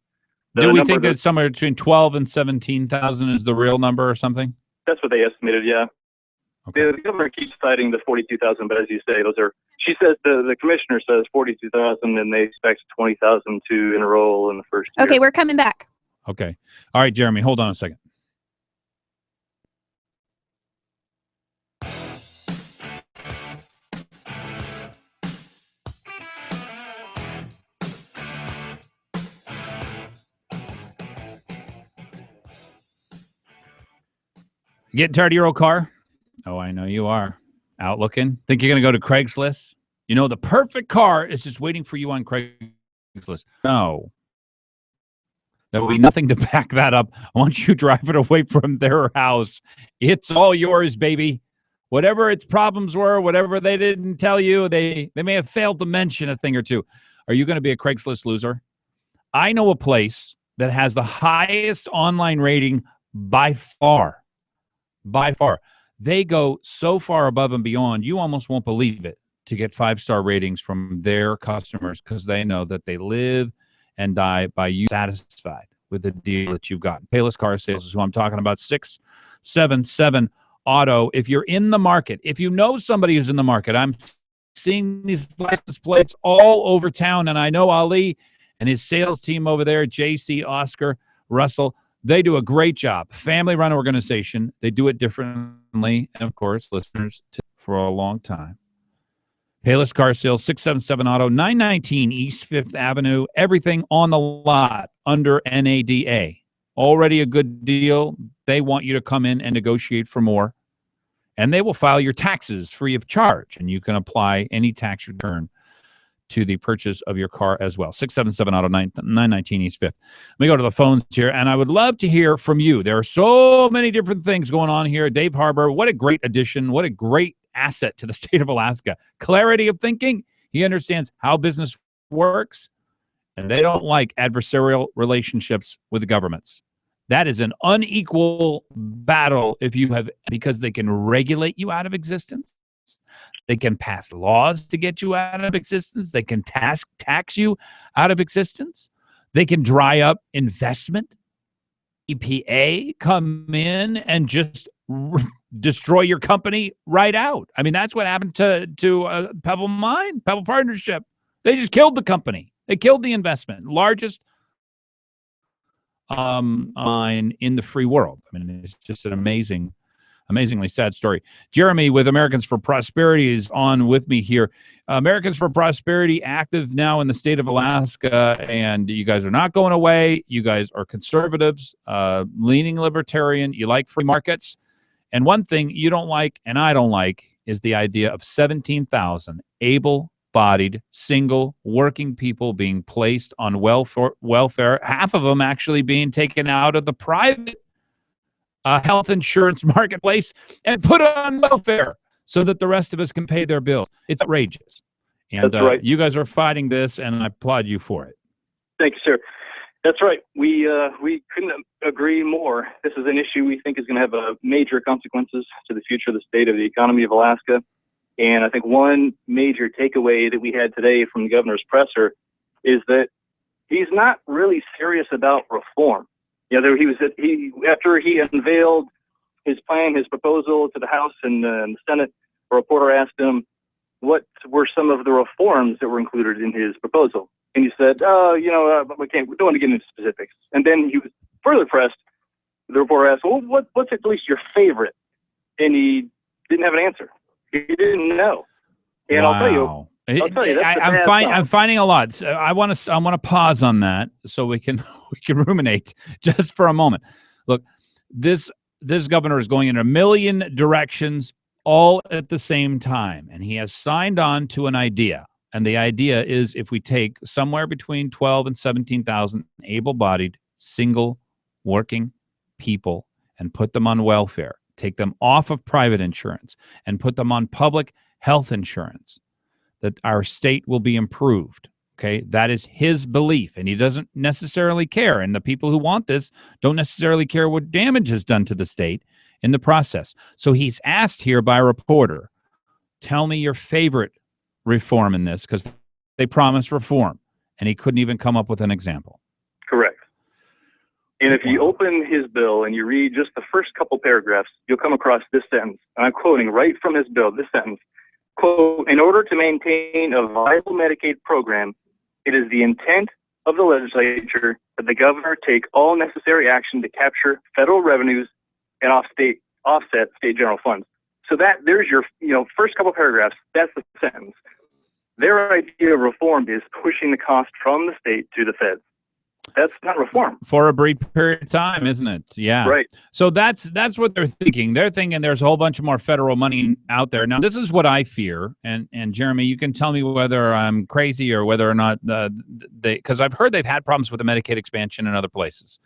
Do we think that somewhere between 12 and 17,000 is the real number or something? That's what they estimated, yeah. Okay. The governor keeps citing the 42,000, but as you say, she says the commissioner says 42,000, and they expect 20,000 to enroll in the first year. Okay, we're coming back. Okay. All right, Jeremy, hold on a second. Getting tired of your old car? Oh, I know you are. Out looking? Think you're going to go to Craigslist? You know, the perfect car is just waiting for you on Craigslist. No. There will be nothing to back that up. I want you to drive it away from their house. It's all yours, baby. Whatever its problems were, whatever they didn't tell you, they may have failed to mention a thing or two. Are you going to be a Craigslist loser? I know a place that has the highest online rating by far. By far. They go so far above and beyond, you almost won't believe it, to get 5-star ratings from their customers because they know that they live and die by you satisfied with the deal that you've gotten. Payless Car Sales is who I'm talking about. 677 Auto. If you're in the market, if you know somebody who's in the market, I'm seeing these license plates all over town, and I know Ali and his sales team over there, JC, Oscar, Russell, they do a great job. Family-run organization. They do it differently. And, of course, listeners for a long time. Payless Car Sales, 677 Auto, 919 East 5th Avenue. Everything on the lot under NADA. Already a good deal. They want you to come in and negotiate for more. And they will file your taxes free of charge. And you can apply any tax return to the purchase of your car as well. 677 Auto, 919 East 5th. Let me go to the phones here, and I would love to hear from you. There are so many different things going on here. Dave Harbour, what a great addition. What a great asset to the state of Alaska. Clarity of thinking. He understands how business works, and they don't like adversarial relationships with the governments. That is an unequal battle because they can regulate you out of existence. They can pass laws to get you out of existence. They can tax you out of existence. They can dry up investment. EPA come in and just destroy your company right out. I mean, that's what happened to Pebble Partnership. They just killed the company. They killed the investment. Largest mine in the free world. I mean, it's just an amazingly sad story. Jeremy with Americans for Prosperity is on with me here. Americans for Prosperity active now in the state of Alaska, and you guys are not going away. You guys are conservatives, leaning libertarian. You like free markets. And one thing you don't like, and I don't like, is the idea of 17,000 able-bodied, single, working people being placed on welfare, half of them actually being taken out of the private health insurance marketplace and put on welfare so that the rest of us can pay their bills. It's outrageous. And That's right. You guys are fighting this, and I applaud you for it. Thank you, sir. That's right. We couldn't agree more. This is an issue we think is going to have major consequences to the future of the state, of the economy of Alaska. And I think one major takeaway that we had today from the governor's presser is that he's not really serious about reform. You know, after he unveiled his plan, his proposal to the House and the Senate, a reporter asked him what were some of the reforms that were included in his proposal. And he said, we don't want to get into specifics. And then he was further pressed. The reporter asked, well, what's at least your favorite? And he didn't have an answer. He didn't know. And wow. I'll tell you, I'm finding a lot. So I want to pause on that so we can ruminate just for a moment. Look, this governor is going in a million directions. all at the same time. And he has signed on to an idea. And the idea is if we take somewhere between 12 and 17,000 able-bodied, single, working people and put them on welfare, take them off of private insurance and put them on public health insurance, that our state will be improved. Okay, that is his belief, and he doesn't necessarily care. And the people who want this don't necessarily care what damage is done to the state in the process. So he's asked here by a reporter, tell me your favorite reform in this, because they promised reform, and he couldn't even come up with an example. Correct. And if you open his bill and you read just the first couple paragraphs, you'll come across this sentence. And I'm quoting right from his bill, this sentence. Quote, in order to maintain a viable Medicaid program, it is the intent of the legislature that the governor take all necessary action to capture federal revenues and offset state general funds. So that there's your first couple paragraphs. That's the sentence. Their idea of reform is pushing the cost from the state to the feds. That's not reform. For a brief period of time, isn't it? Yeah. Right. So that's what they're thinking. They're thinking there's a whole bunch of more federal money out there. Now, this is what I fear. And Jeremy, you can tell me whether I'm crazy or whether or not because I've heard they've had problems with the Medicaid expansion in other places.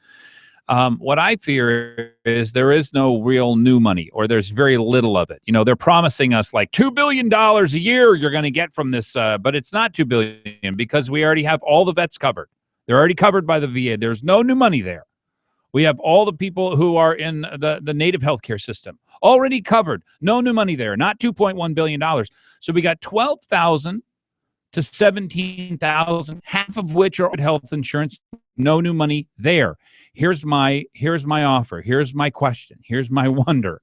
What I fear is there is no real new money, or there's very little of it. They're promising us like $2 billion a year you're going to get from this, but it's not $2 billion because we already have all the vets covered. They're already covered by the VA. There's no new money there. We have all the people who are in the native healthcare system already covered. No new money there, not $2.1 billion. So we got 12,000 to 17,000, half of which are health insurance, no new money there. Here's my offer. Here's my question. Here's my wonder.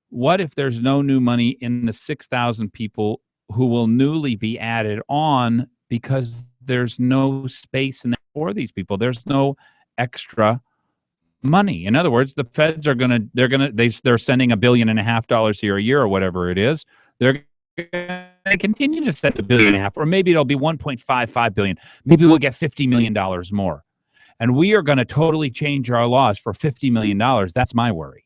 What if there's no new money in the 6,000 people who will newly be added on because there's no space in there for these people? There's no extra money. In other words, the feds they're sending $1.5 billion here a year or whatever it is. They're going to continue to send $1.5 billion, or maybe it'll be $1.55 billion. Maybe we'll get $50 million more. And we are going to totally change our laws for $50 million. That's my worry.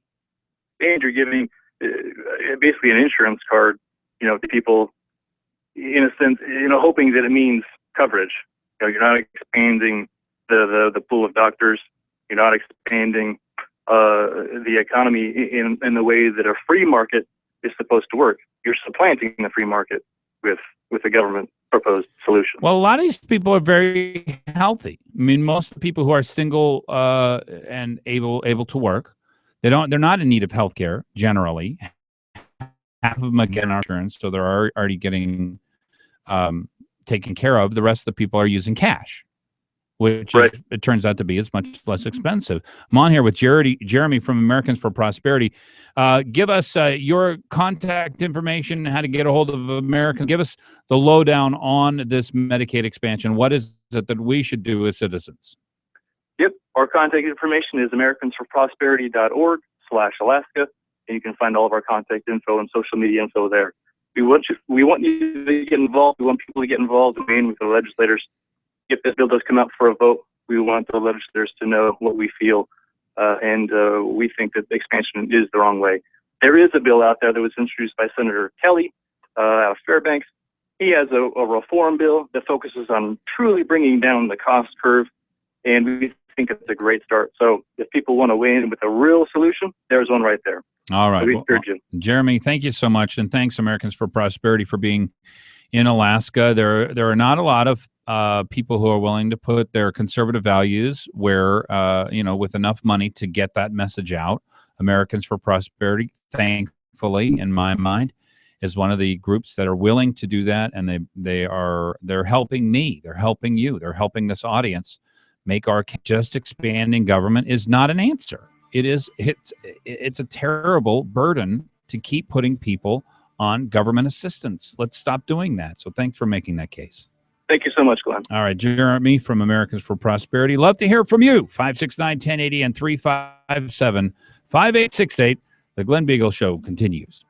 And you're giving basically an insurance card, to people, in a sense, hoping that it means coverage. You're not expanding the pool of doctors. You're not expanding the economy in the way that a free market is supposed to work. You're supplanting the free market with the government proposed solution. Well, a lot of these people are very healthy. I mean, most of the people who are single and able to work, they're not in need of health care generally. Half of them get insurance, so they're already getting taken care of. The rest of the people are using cash, which it turns out to be is much less expensive. I'm on here with Jeremy from Americans for Prosperity. Give us your contact information, how to get a hold of Americans. Give us the lowdown on this Medicaid expansion. What is it that we should do as citizens? Yep. Our contact information is americansforprosperity.org/Alaska, and you can find all of our contact info and social media info there. We want you to get involved. We want people to get involved and with the legislators. If this bill does come out for a vote, we want the legislators to know what we feel, and we think that the expansion is the wrong way. There is a bill out there that was introduced by Senator Kelly out of Fairbanks. He has a reform bill that focuses on truly bringing down the cost curve, and we think it's a great start. So if people want to weigh in with a real solution, there's one right there. All right. Well, Jeremy, thank you so much, and thanks Americans for Prosperity for being in Alaska. There are not a lot of people who are willing to put their conservative values where, with enough money to get that message out. Americans for Prosperity, thankfully, in my mind, is one of the groups that are willing to do that, and they're helping me, they're helping you, they're helping this audience make our just expanding government is not an answer. It's a terrible burden to keep putting people on government assistance. Let's stop doing that. So thanks for making that case. Thank you so much, Glenn. All right, Jeremy from Americans for Prosperity. Love to hear from you. 569-1080 and 357-5868. The Glen Biegel Show continues.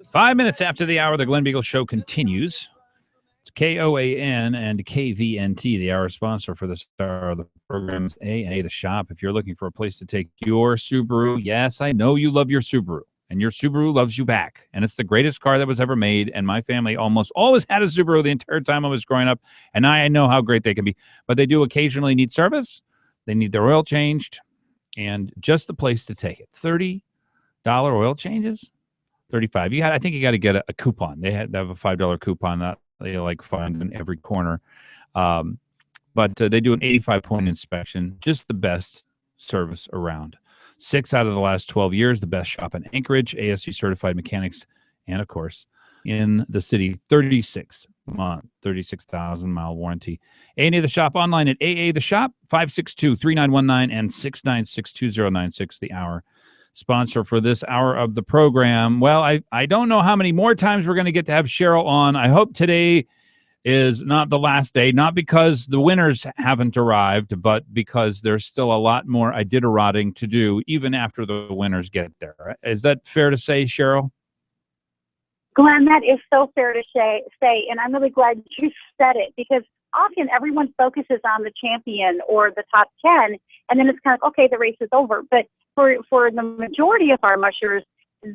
5 minutes after the hour, the Glen Biegel Show continues. It's KOAN and KVNT, the hour sponsor for this hour of the program is A&A The Shop. If you're looking for a place to take your Subaru, yes, I know you love your Subaru, and your Subaru loves you back. And it's the greatest car that was ever made, and my family almost always had a Subaru the entire time I was growing up, and I know how great they can be. But they do occasionally need service. They need their oil changed, and just the place to take it. $30 oil changes? 35. I think you got to get a coupon. They have a $5 coupon that they find in every corner. But they do an 85-point inspection, just the best service around. 6 out of the last 12 years, the best shop in Anchorage, ASC certified mechanics, and of course, in the city, 36,000-mile warranty. A&A The Shop online at AA The Shop, 562-3919 and 696-2096, the hour sponsor for this hour of the program. Well, I don't know how many more times we're going to get to have Cheryl on. I hope today is not the last day, not because the winners haven't arrived, but because there's still a lot more Iditaroding to do even after the winners get there. Is that fair to say, Cheryl? Glenn, that is so fair to say, and I'm really glad you said it, because often everyone focuses on the champion or the top 10, and then it's kind of, okay, the race is over. But for the majority of our mushers,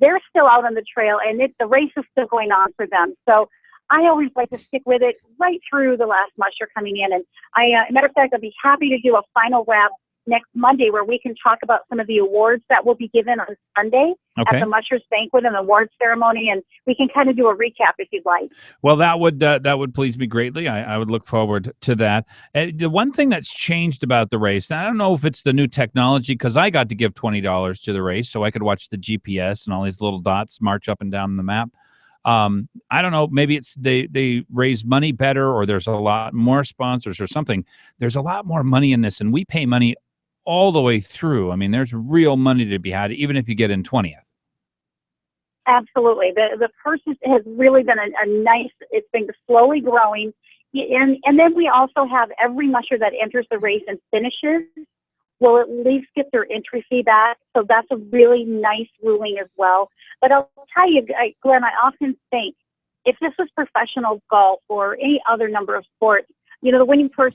they're still out on the trail, and the race is still going on for them. So I always like to stick with it right through the last musher coming in. And matter of fact, I'd be happy to do a final wrap next Monday where we can talk about some of the awards that will be given on Sunday at the Mushers Banquet and award ceremony, and we can kind of do a recap if you'd like. Well, that would please me greatly. I would look forward to that. The one thing that's changed about the race, and I don't know if it's the new technology, because I got to give $20 to the race so I could watch the GPS and all these little dots march up and down the map. I don't know, maybe it's they raise money better, or there's a lot more sponsors or something. There's a lot more money in this, and we pay money all the way through. I mean, there's real money to be had, even if you get in 20th. Absolutely. The purse has really been a nice, it's been slowly growing. And then we also have every musher that enters the race and finishes will at least get their entry fee back. So that's a really nice ruling as well. But I'll tell you, Glenn, I often think if this was professional golf or any other number of sports, the winning purse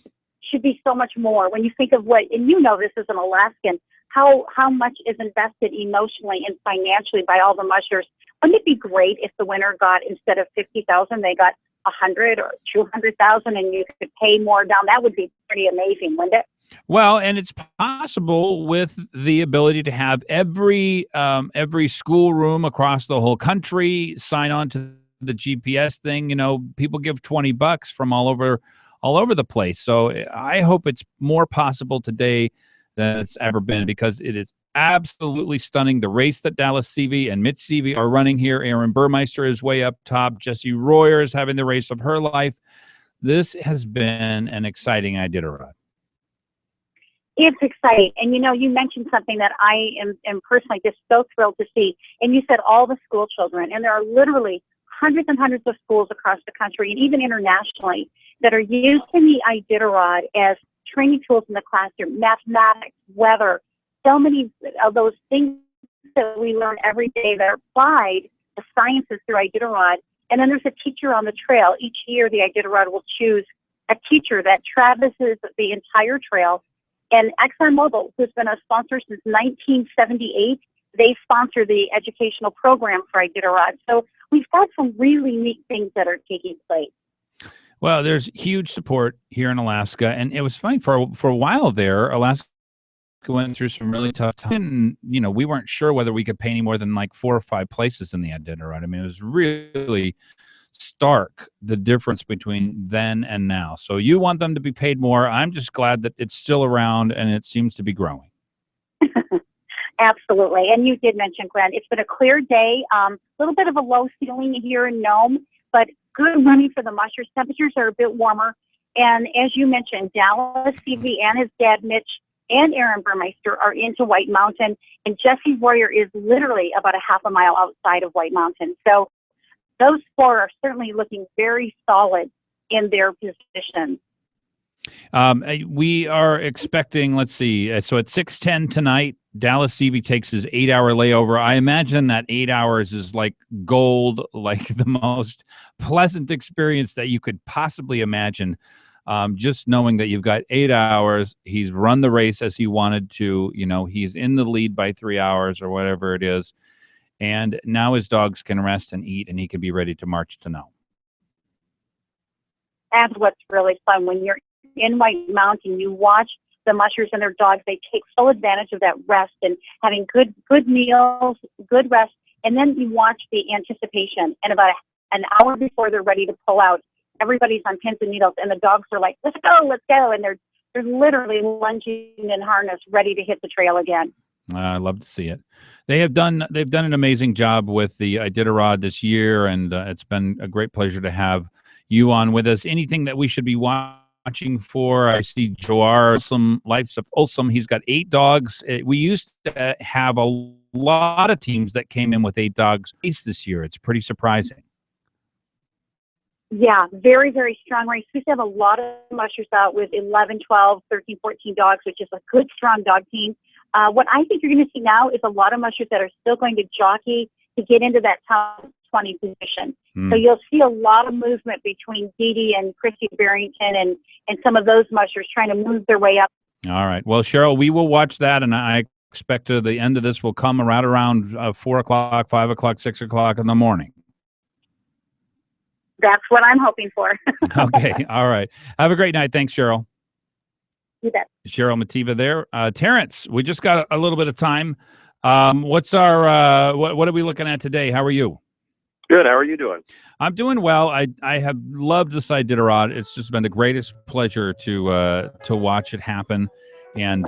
should be so much more. When you think of what, and this as an Alaskan, how much is invested emotionally and financially by all the mushers. Wouldn't it be great if the winner got, instead of $50,000, they got $100,000 or $200,000, and you could pay more down? That would be pretty amazing, wouldn't it? Well, and it's possible with the ability to have every schoolroom across the whole country sign on to the GPS thing. People give $20 from all over the place. So I hope it's more possible today than it's ever been, because it is absolutely stunning. The race that Dallas Seavey and Mitch Seavey are running here. Aaron Burmeister is way up top. Jessie Royer is having the race of her life. This has been an exciting Iditarod. It's exciting. And, you mentioned something that I am personally just so thrilled to see. And you said all the school children, and there are literally hundreds and hundreds of schools across the country and even internationally that are using the Iditarod as training tools in the classroom, mathematics, weather, so many of those things that we learn every day that are applied to sciences through Iditarod. And then there's a teacher on the trail. Each year, the Iditarod will choose a teacher that traverses the entire trail. And ExxonMobil, who's been a sponsor since 1978, they sponsor the educational program for Iditarod. So we've got some really neat things that are taking place. Well, there's huge support here in Alaska, and it was funny for a while there. Alaska went through some really tough time. And, we weren't sure whether we could pay any more than 4 or 5 places in the Iditarod. I mean, it was really stark, the difference between then and now. So you want them to be paid more. I'm just glad that it's still around and it seems to be growing. Absolutely. And you did mention, Glenn, it's been a clear day, a little bit of a low ceiling here in Nome, but good running for the mushers. Temperatures are a bit warmer. And as you mentioned, Dallas Seavey and his dad, Mitch, and Aaron Burmeister are into White Mountain, and Jessie Royer is literally about a half a mile outside of White Mountain. So those 4 are certainly looking very solid in their position. We are expecting, let's see, so at 6:10 tonight, Dallas Seavey takes his 8-hour layover. I imagine that 8 hours is like gold, like the most pleasant experience that you could possibly imagine. Just knowing that you've got 8 hours, he's run the race as he wanted to, he's in the lead by 3 hours or whatever it is. And now his dogs can rest and eat, and he can be ready to march to no. That's what's really fun. When you're in White Mountain, you watch the mushers and their dogs. They take full advantage of that rest and having good meals, good rest, and then you watch the anticipation. And about an hour before they're ready to pull out, everybody's on pins and needles, and the dogs are like, let's go, and they're literally lunging in harness, ready to hit the trail again. I love to see it. They've done an amazing job with the Iditarod this year, and it's been a great pleasure to have you on with us. Anything that we should be watching for? I see Joar, some Life of Folsom. He's got 8 dogs. We used to have a lot of teams that came in with 8 dogs this year. It's pretty surprising. Yeah, very, very strong race. We used to have a lot of mushers out with 11, 12, 13, 14 dogs, which is a good, strong dog team. What I think you're going to see now is a lot of mushers that are still going to jockey to get into that top 20 position. So you'll see a lot of movement between Dee Dee and Christy Barrington and some of those mushers trying to move their way up. All right. Well, Cheryl, we will watch that, and I expect the end of this will come right around 4 o'clock, 5 o'clock, 6 o'clock in the morning. That's what I'm hoping for. Okay. All right. Have a great night. Thanks, Cheryl. You bet. Cheryl Mativa there. Terrence, we just got a little bit of time. What's our what are we looking at today? How are you? Good. How are you doing? I'm doing well. I have loved this Iditarod. It's just been the greatest pleasure to watch it happen and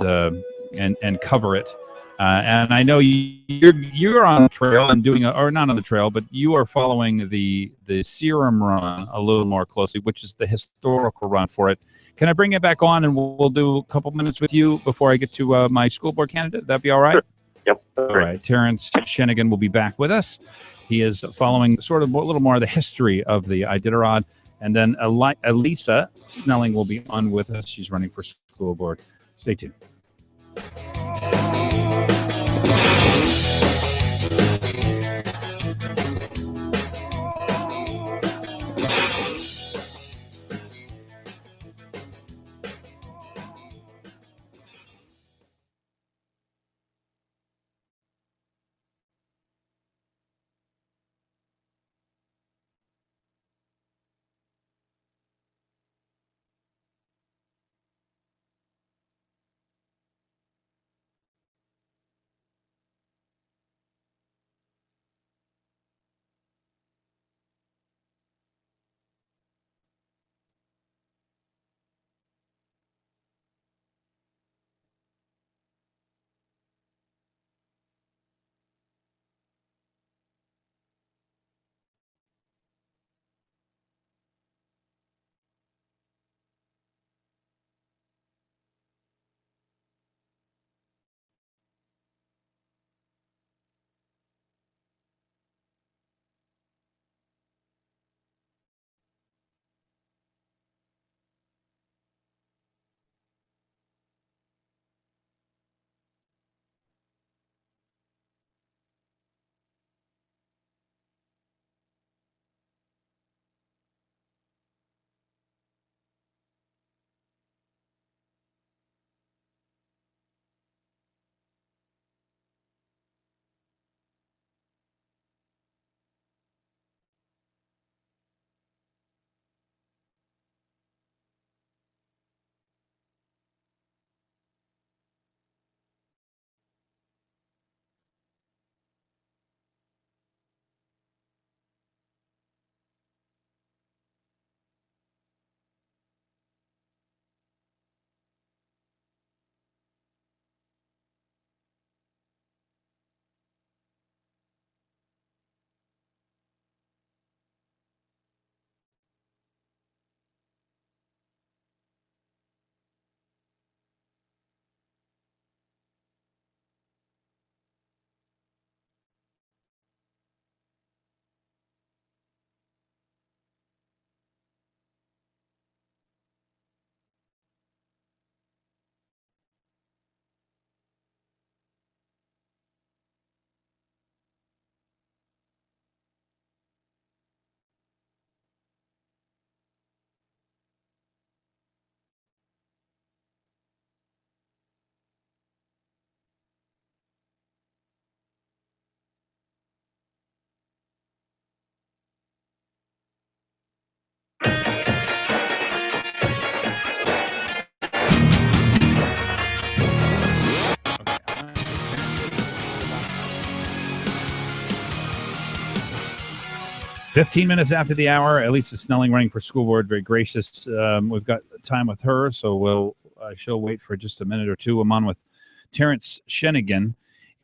cover it. And I know you're on the trail and doing or not on the trail, but you are following the Serum Run a little more closely, which is the historical run for it. Can I bring it back on and we'll do a couple minutes with you before I get to my school board candidate? That'd be all right? Sure. Yep. All right. Terrence Shenigan will be back with us. He is following sort of a little more of the history of the Iditarod. And then Elisa Snelling will be on with us. She's running for school board. Stay tuned. 15 minutes after the hour, Elisa Snelling running for school board, very gracious. We've got time with her, so she'll wait for just a minute or two. I'm on with Terrence Shenigan,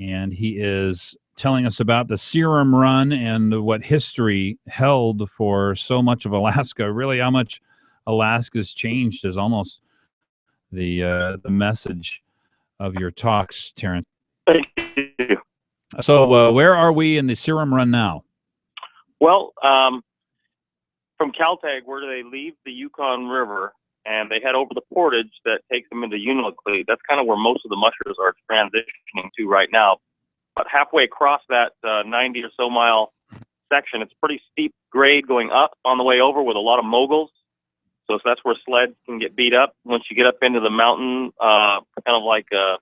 and he is telling us about the Serum Run and what history held for so much of Alaska. Really, how much Alaska's changed is almost the message of your talks, Terrence. Thank you. So where are we in the Serum Run now? Well, from Caltag, where they leave the Yukon River and they head over the portage that takes them into Unalakleet, that's kind of where most of the mushers are transitioning to right now. But halfway across that 90 or so mile section, it's pretty steep grade going up on the way over with a lot of moguls. So that's where sleds can get beat up. Once you get up into the mountain, kind of like a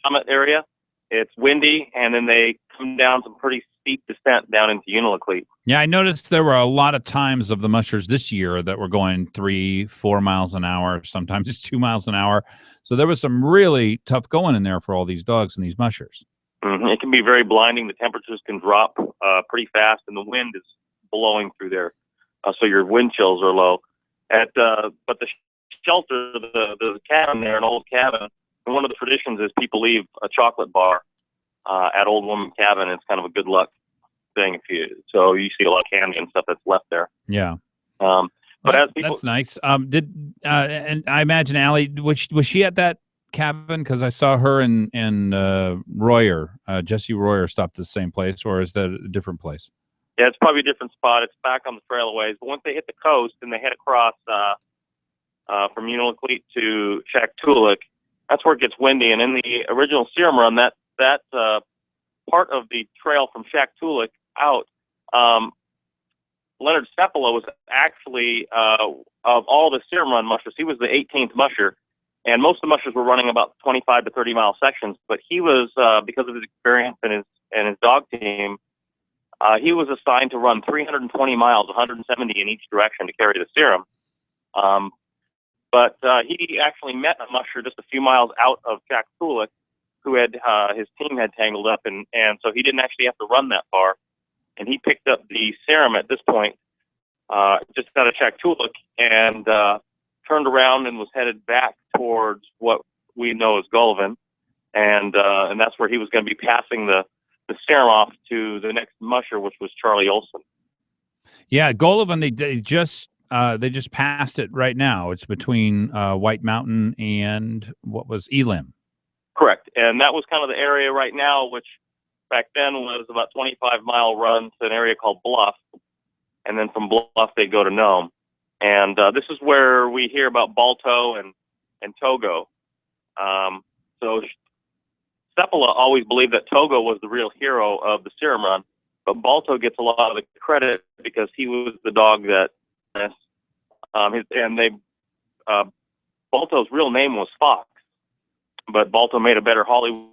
summit area, it's windy, and then they come down some pretty steep descent down into Unalakleet. Yeah, I noticed there were a lot of times of the mushers this year that were going 3-4 miles an hour, sometimes just 2 miles an hour. So there was some really tough going in there for all these dogs and these mushers. Mm-hmm. It can be very blinding. The temperatures can drop pretty fast, and the wind is blowing through there, so your wind chills are low. But the shelter, the cabin there, an old cabin, and one of the traditions is people leave a chocolate bar at Old Woman Cabin. It's kind of a good luck thing so you see a lot of candy and stuff that's left there. Yeah. But as people, that's nice. And I imagine Allie, was she at that cabin? Because I saw her and Royer, Jesse Royer, stopped at the same place, or is that a different place? Yeah, it's probably a different spot. It's back on the trail a ways. But once they hit the coast and they head across from Unalakleet to Shaktoolik, that's where it gets windy. And in the original Serum Run, that part of the trail from Shaktoolik out, Leonard Seppala was actually, of all the Serum Run mushers, he was the 18th musher. And most of the mushers were running about 25 to 30 mile sections. But he was, because of his experience and his dog team, he was assigned to run 320 miles, 170 in each direction to carry the Serum. But he actually met a musher just a few miles out of Shaktoolik who had his team had tangled up, and so he didn't actually have to run that far. And he picked up the Serum at this point, just out of Shaktoolik, and turned around and was headed back towards what we know as Gullivan. And that's where he was going to be passing the Serum off to the next musher, which was Charlie Olson. Yeah, Gullivan, they just passed it right now. It's between White Mountain and what was Elim. Correct. And that was kind of the area right now, which back then was about 25-mile run to an area called Bluff. And then from Bluff, they go to Nome. And this is where we hear about Balto and Togo. So Seppala always believed that Togo was the real hero of the Serum Run, but Balto gets a lot of the credit because he was the dog that, Balto's real name was Fox, but Balto made a better Hollywood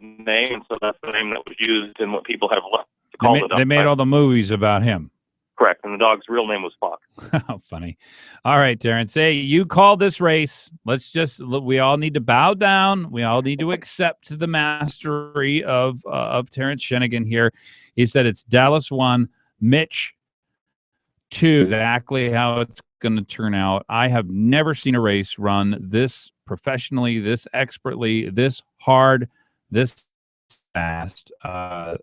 name, and so that's the name that was used in what people have left to call the dog. They made all the movies about him. Correct, and the dog's real name was Fox. How funny. All right, Terrence. Hey, you called this race. We all need to bow down. We all need to accept the mastery of Terrence Shenigan here. He said it's Dallas 1, Mitch 2. Exactly how it's going to turn out. I have never seen a race run this professionally, this expertly, this hard, this fast.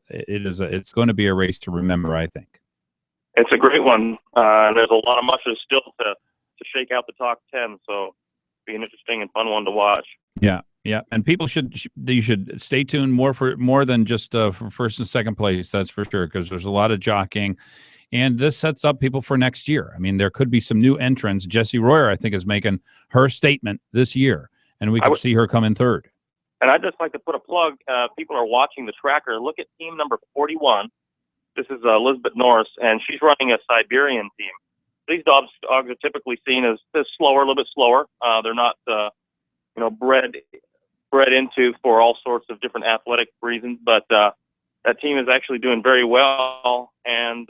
It's going to be a race to remember, I think. It's a great one. There's a lot of mushers still to shake out the top 10, so it'll be an interesting and fun one to watch. Yeah, and people should stay tuned more than just for first and second place. That's for sure, because there's a lot of jockeying, and this sets up people for next year. I mean, there could be some new entrants. Jessie Royer, I think, is making her statement this year, and we could see her come in third. And I'd just like to put a plug. People are watching the tracker. Look at team number 41. This is Elizabeth Norris, and she's running a Siberian team. These dogs are typically seen as slower, a little bit slower. They're not, bred into for all sorts of different athletic reasons. But that team is actually doing very well and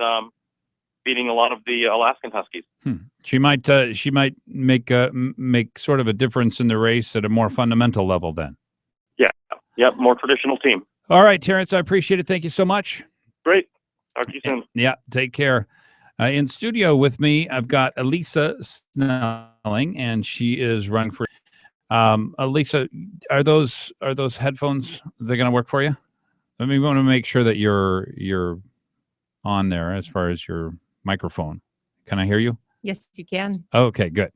beating a lot of the Alaskan Huskies. She might make sort of a difference in the race at a more fundamental level. Then. Yeah, more traditional team. All right, Terrence, I appreciate it. Thank you so much. Great. Talk to you soon. Yeah, take care. In studio with me, I've got Elisa Snelling, and she is running for. Elisa, are those headphones? They're going to work for you? I mean, we want to make sure that you're on there as far as your microphone. Can I hear you? Yes, you can. Okay, good.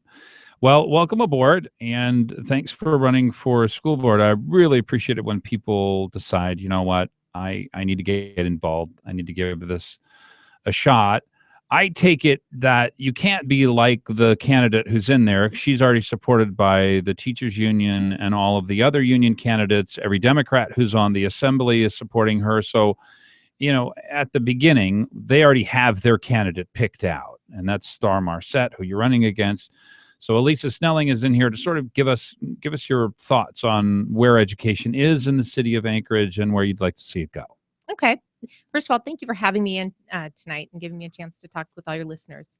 Well, welcome aboard, and thanks for running for school board. I really appreciate it when people decide, you know what, I need to get involved. I need to give this a shot. I take it that you can't be like the candidate who's in there. She's already supported by the teachers union and all of the other union candidates. Every Democrat who's on the assembly is supporting her. So, at the beginning, they already have their candidate picked out, and that's Star Marset, who you're running against. So Elisa Snelling is in here to sort of give us your thoughts on where education is in the city of Anchorage and where you'd like to see it go. Okay. First of all, thank you for having me in tonight and giving me a chance to talk with all your listeners.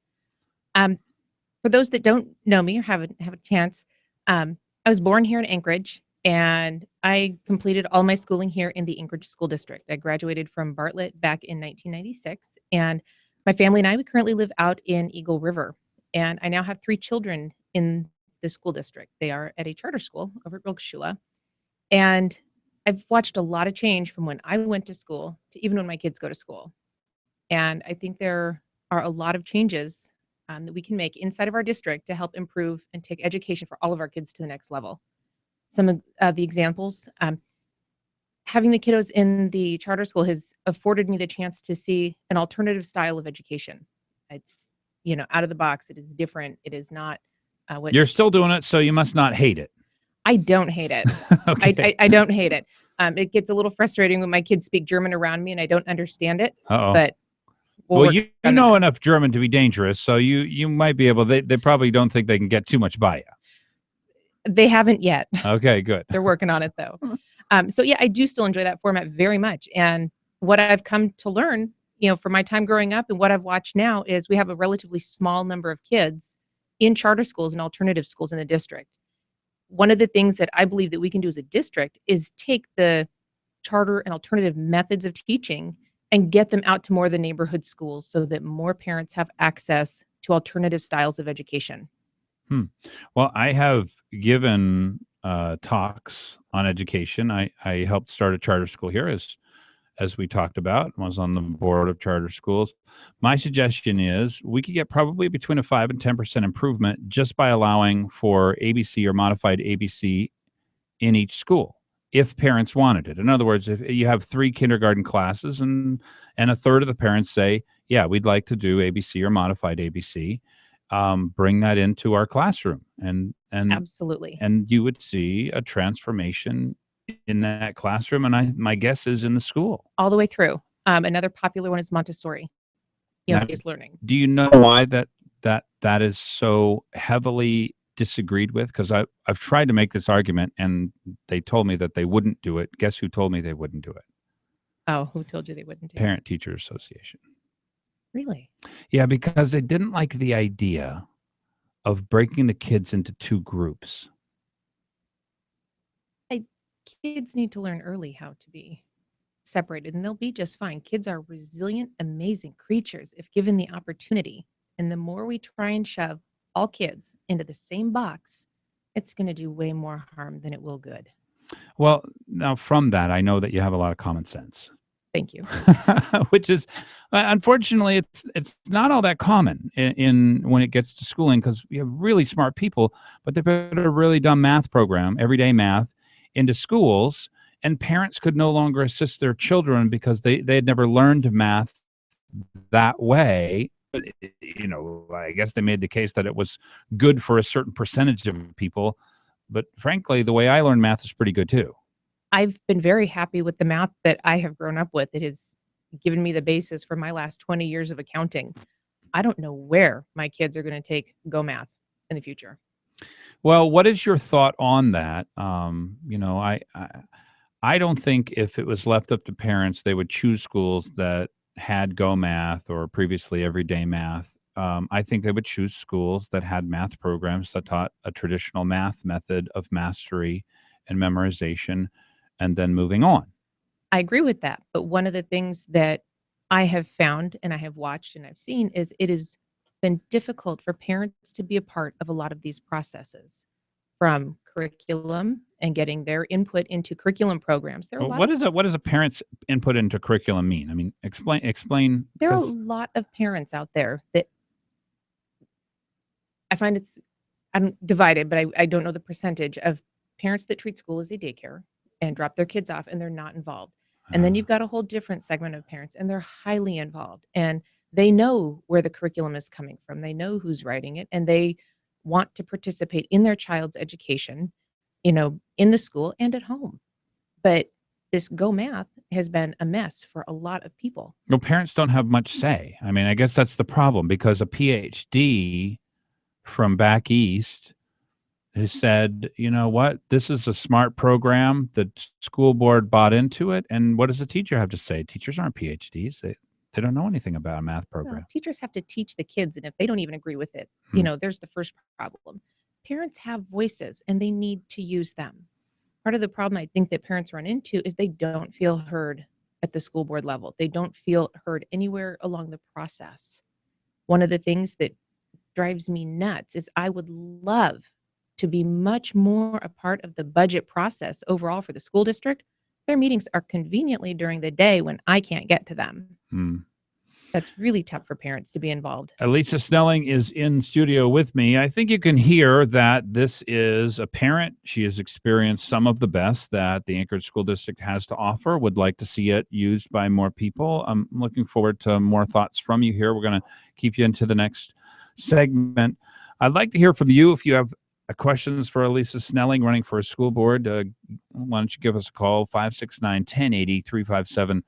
For those that don't know me or haven't have a chance, I was born here in Anchorage, and I completed all my schooling here in the Anchorage School District. I graduated from Bartlett back in 1996, and my family and I, we currently live out in Eagle River, and I now have 3 children in the school district. They are at a charter school over at Wilkeshula, and I've watched a lot of change from when I went to school to even when my kids go to school. And I think there are a lot of changes that we can make inside of our district to help improve and take education for all of our kids to the next level. Some of the examples, having the kiddos in the charter school has afforded me the chance to see an alternative style of education. It's, out of the box. It is different. It is not what You're still doing it, so you must not hate it. I don't hate it. Okay. I don't hate it. It gets a little frustrating when my kids speak German around me and I don't understand it. Uh-oh. But well, you know enough German to be dangerous, so you might be able. They probably don't think they can get too much by you. They haven't yet. Okay, good. They're working on it though. So yeah, I do still enjoy that format very much. And what I've come to learn, from my time growing up and what I've watched now is we have a relatively small number of kids in charter schools and alternative schools in the district. One of the things that I believe that we can do as a district is take the charter and alternative methods of teaching and get them out to more of the neighborhood schools so that more parents have access to alternative styles of education. Well, I have given talks on education. I helped start a charter school here, as we talked about. I was on the board of charter schools. My suggestion is we could get probably between a 5 and 10% improvement just by allowing for ABC or modified ABC in each school, if parents wanted it. In other words, if you have 3 kindergarten classes and a third of the parents say, yeah, we'd like to do ABC or modified ABC, bring that into our classroom. And Absolutely. And you would see a transformation in that classroom, and my guess is in the school all the way through. Another popular one is Montessori, based learning. Do you know why that is so heavily disagreed with? Because I've tried to make this argument, and they told me that they wouldn't do it. Guess who told me they wouldn't do it? Oh, who told you they wouldn't do it? Parent Teacher Association. Really? Yeah, because they didn't like the idea of breaking the kids into 2 groups. Kids need to learn early how to be separated, and they'll be just fine. Kids are resilient, amazing creatures if given the opportunity. And the more we try and shove all kids into the same box, it's going to do way more harm than it will good. Well, now from that, I know that you have a lot of common sense. Thank you. Which is, unfortunately, it's not all that common in when it gets to schooling, because we have really smart people, but they put a really dumb math program, everyday math, into schools, and parents could no longer assist their children because they had never learned math that way. I guess they made the case that it was good for a certain percentage of people, but frankly, the way I learned math is pretty good too. I've been very happy with the math that I have grown up with. It has given me the basis for my last 20 years of accounting. I don't know where my kids are going to take Go Math in the future. Well, what is your thought on that? I don't think if it was left up to parents, they would choose schools that had Go Math or previously everyday math. I think they would choose schools that had math programs that taught a traditional math method of mastery and memorization and then moving on. I agree with that. But one of the things that I have found and I have watched and I've seen is it has been difficult for parents to be a part of a lot of these processes, from curriculum and getting their input into curriculum programs. There are a lot what does a parent's input into curriculum mean? I mean, explain. there are a lot of parents out there that I find I'm divided, but I don't know the percentage of parents that treat school as a daycare and drop their kids off and they're not involved. And then you've got a whole different segment of parents and they're highly involved and they know where the curriculum is coming from. They know who's writing it and they want to participate in their child's education, in the school and at home. But this Go Math has been a mess for a lot of people. Well, parents don't have much say. I mean, I guess that's the problem, because a PhD from back east has said, you know what, this is a smart program. The school board bought into it. And what does a teacher have to say? Teachers aren't PhDs. They don't know anything about a math program. Well, teachers have to teach the kids. And if they don't even agree with it, there's the first problem. Parents have voices and they need to use them. Part of the problem I think that parents run into is they don't feel heard at the school board level. They don't feel heard anywhere along the process. One of the things that drives me nuts is I would love to be much more a part of the budget process overall for the school district. Their meetings are conveniently during the day when I can't get to them. That's really tough for parents to be involved. Lisa Snelling is in studio with me. I think you can hear that this is a parent. She has experienced some of the best that the Anchorage School District has to offer, would like to see it used by more people. I'm looking forward to more thoughts from you here. We're going to keep you into the next segment. I'd like to hear from you. If you have questions for Lisa Snelling running for a school board, why don't you give us a call, 569-1080, 357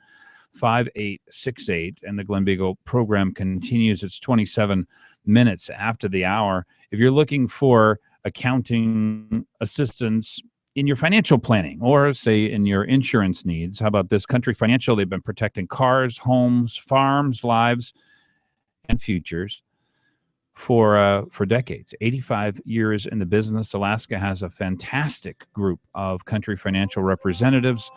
5868, and the Glen Biegel program continues. It's 27 minutes after the hour. If you're looking for accounting assistance in your financial planning or, say, in your insurance needs, how about this? Country Financial, they've been protecting cars, homes, farms, lives, and futures for decades. 85 years in the business. Alaska has a fantastic group of Country Financial representatives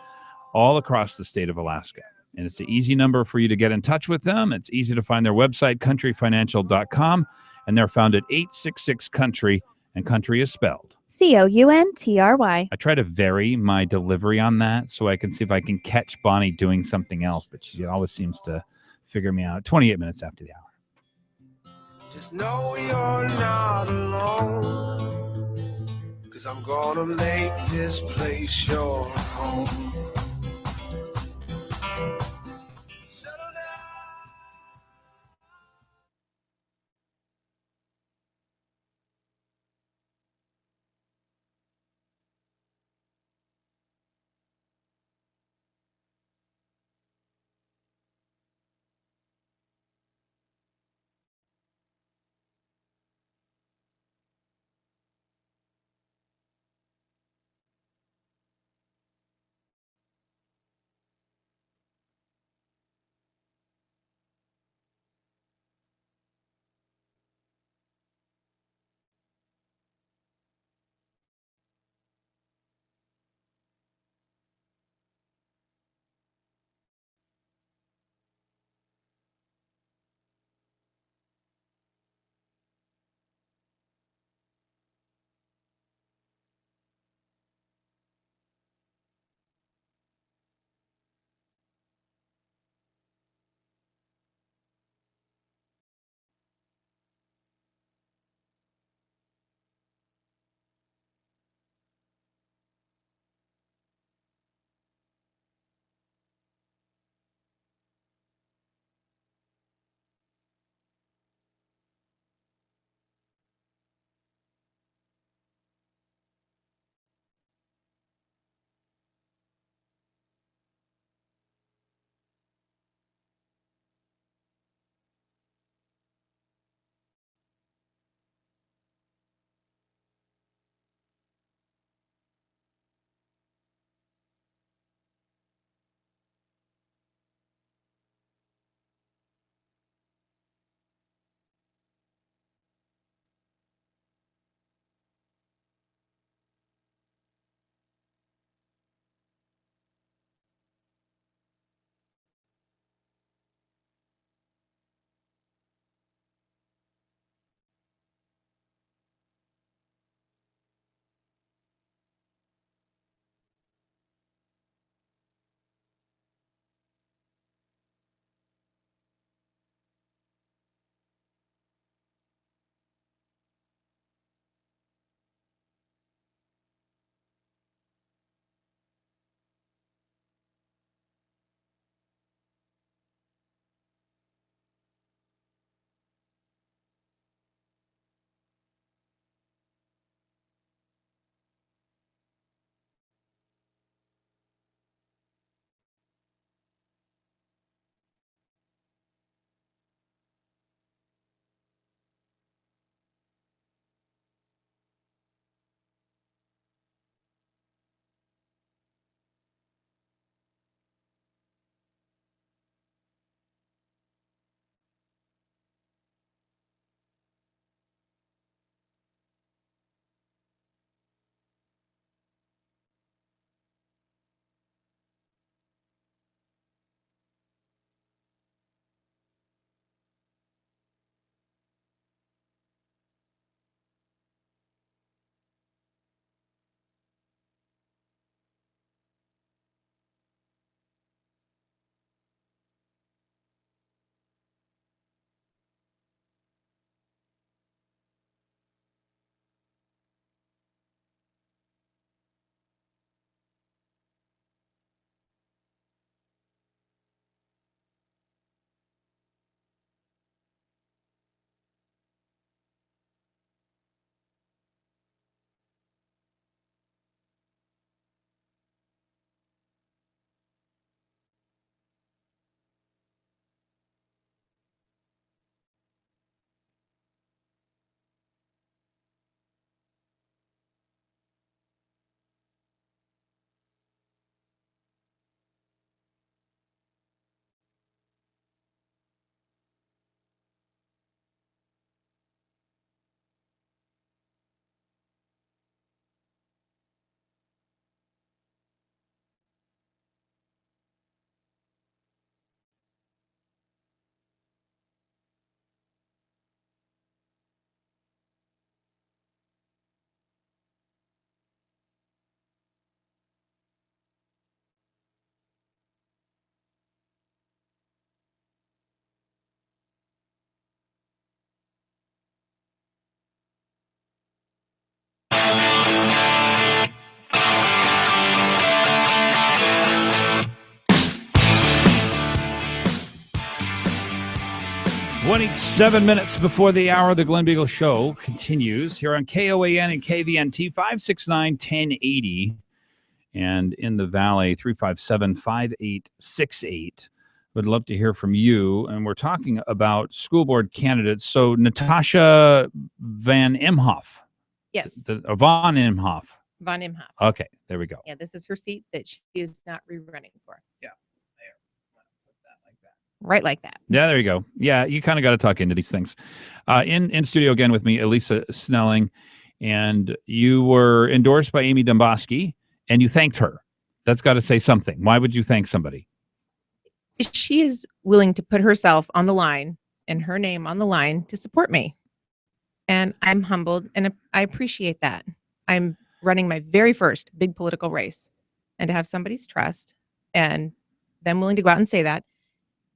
all across the state of Alaska. And it's an easy number for you to get in touch with them. It's easy to find their website, countryfinancial.com, and they're found at 866-COUNTRY, and country is spelled COUNTRY. I try to vary my delivery on that so I can see if I can catch Bonnie doing something else, but she always seems to figure me out. 28 minutes after the hour. Just know you're not alone, 'cause I'm gonna make this place your home. 27 minutes before the hour, the Glen Biegel Show continues here on KOAN and KVNT 569-1080 and in the Valley 357-5868. Would love to hear from you. And we're talking about school board candidates. So Natasha Van Imhoff. Yes. Von Imhoff. Von Imhoff. Okay, there we go. Yeah, this is her seat that she is not rerunning for. Yeah. Right like that. Yeah, there you go. Yeah, you kind of got to talk into these things. In studio again with me, Elisa Snelling, and you were endorsed by Amy Domboski, and you thanked her. That's got to say something. Why would you thank somebody? She is willing to put herself on the line and her name on the line to support me. And I'm humbled, and I appreciate that. I'm running my very first big political race, and to have somebody's trust and them willing to go out and say that,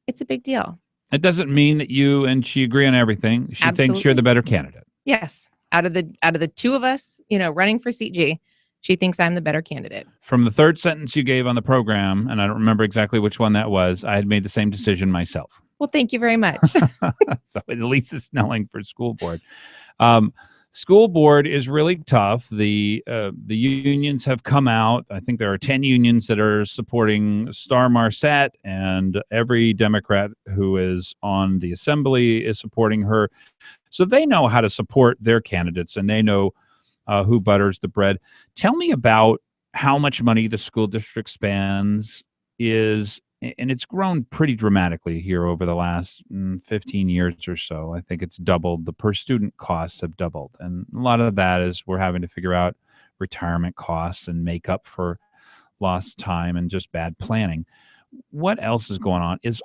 it's a big deal. It doesn't mean that you and she agree on everything. She thinks you're the better candidate. Yes. Out of the two of us, running for CG, she thinks I'm the better candidate. From the third sentence you gave on the program, and I don't remember exactly which one that was, I had made the same decision myself. Well, thank you very much. So Elisa Snelling for school board. School board is really tough. The unions have come out. I think there are 10 unions that are supporting Star Marset, and every Democrat who is on the assembly is supporting her. So they know how to support their candidates, and they know who butters the bread. Tell me about how much money the school district spends and it's grown pretty dramatically here over the last 15 years or so. I think it's doubled. The per student costs have doubled. And a lot of that is we're having to figure out retirement costs and make up for lost time and just bad planning. What else is going on? Is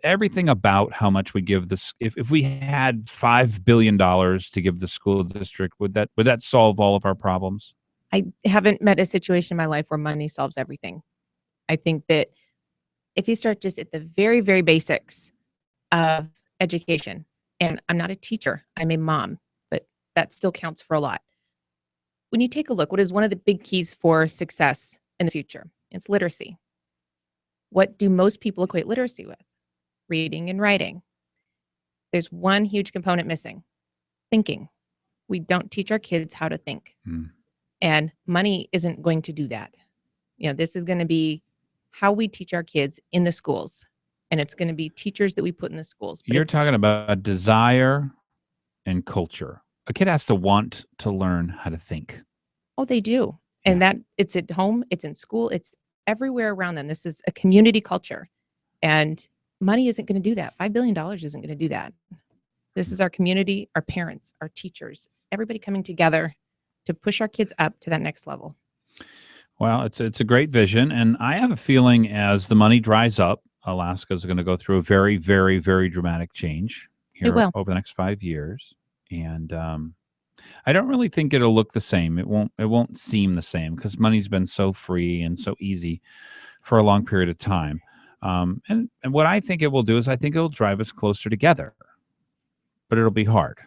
everything about how much we give this? If we had $5 billion to give the school district, would that solve all of our problems? I haven't met a situation in my life where money solves everything. I think that if you start just at the very, very basics of education, and I'm not a teacher, I'm a mom, but that still counts for a lot. When you take a look, what is one of the big keys for success in the future? It's literacy. What do most people equate literacy with? Reading and writing. There's one huge component missing: thinking. We don't teach our kids how to think. And money isn't going to do that. This is going to be how we teach our kids in the schools. And it's going to be teachers that we put in the schools. You're talking about desire and culture. A kid has to want to learn how to think. Oh, they do. And that it's at home, it's in school, it's everywhere around them. This is a community culture. And money isn't going to do that. $5 billion isn't going to do that. This is our community, our parents, our teachers, everybody coming together to push our kids up to that next level. Well, it's a great vision, and I have a feeling as the money dries up, Alaska is going to go through a very, very, very dramatic change here over the next 5 years, and I don't really think it'll look the same. It won't seem the same because money's been so free and so easy for a long period of time. And what I think it will do is I think it'll drive us closer together, but it'll be hard.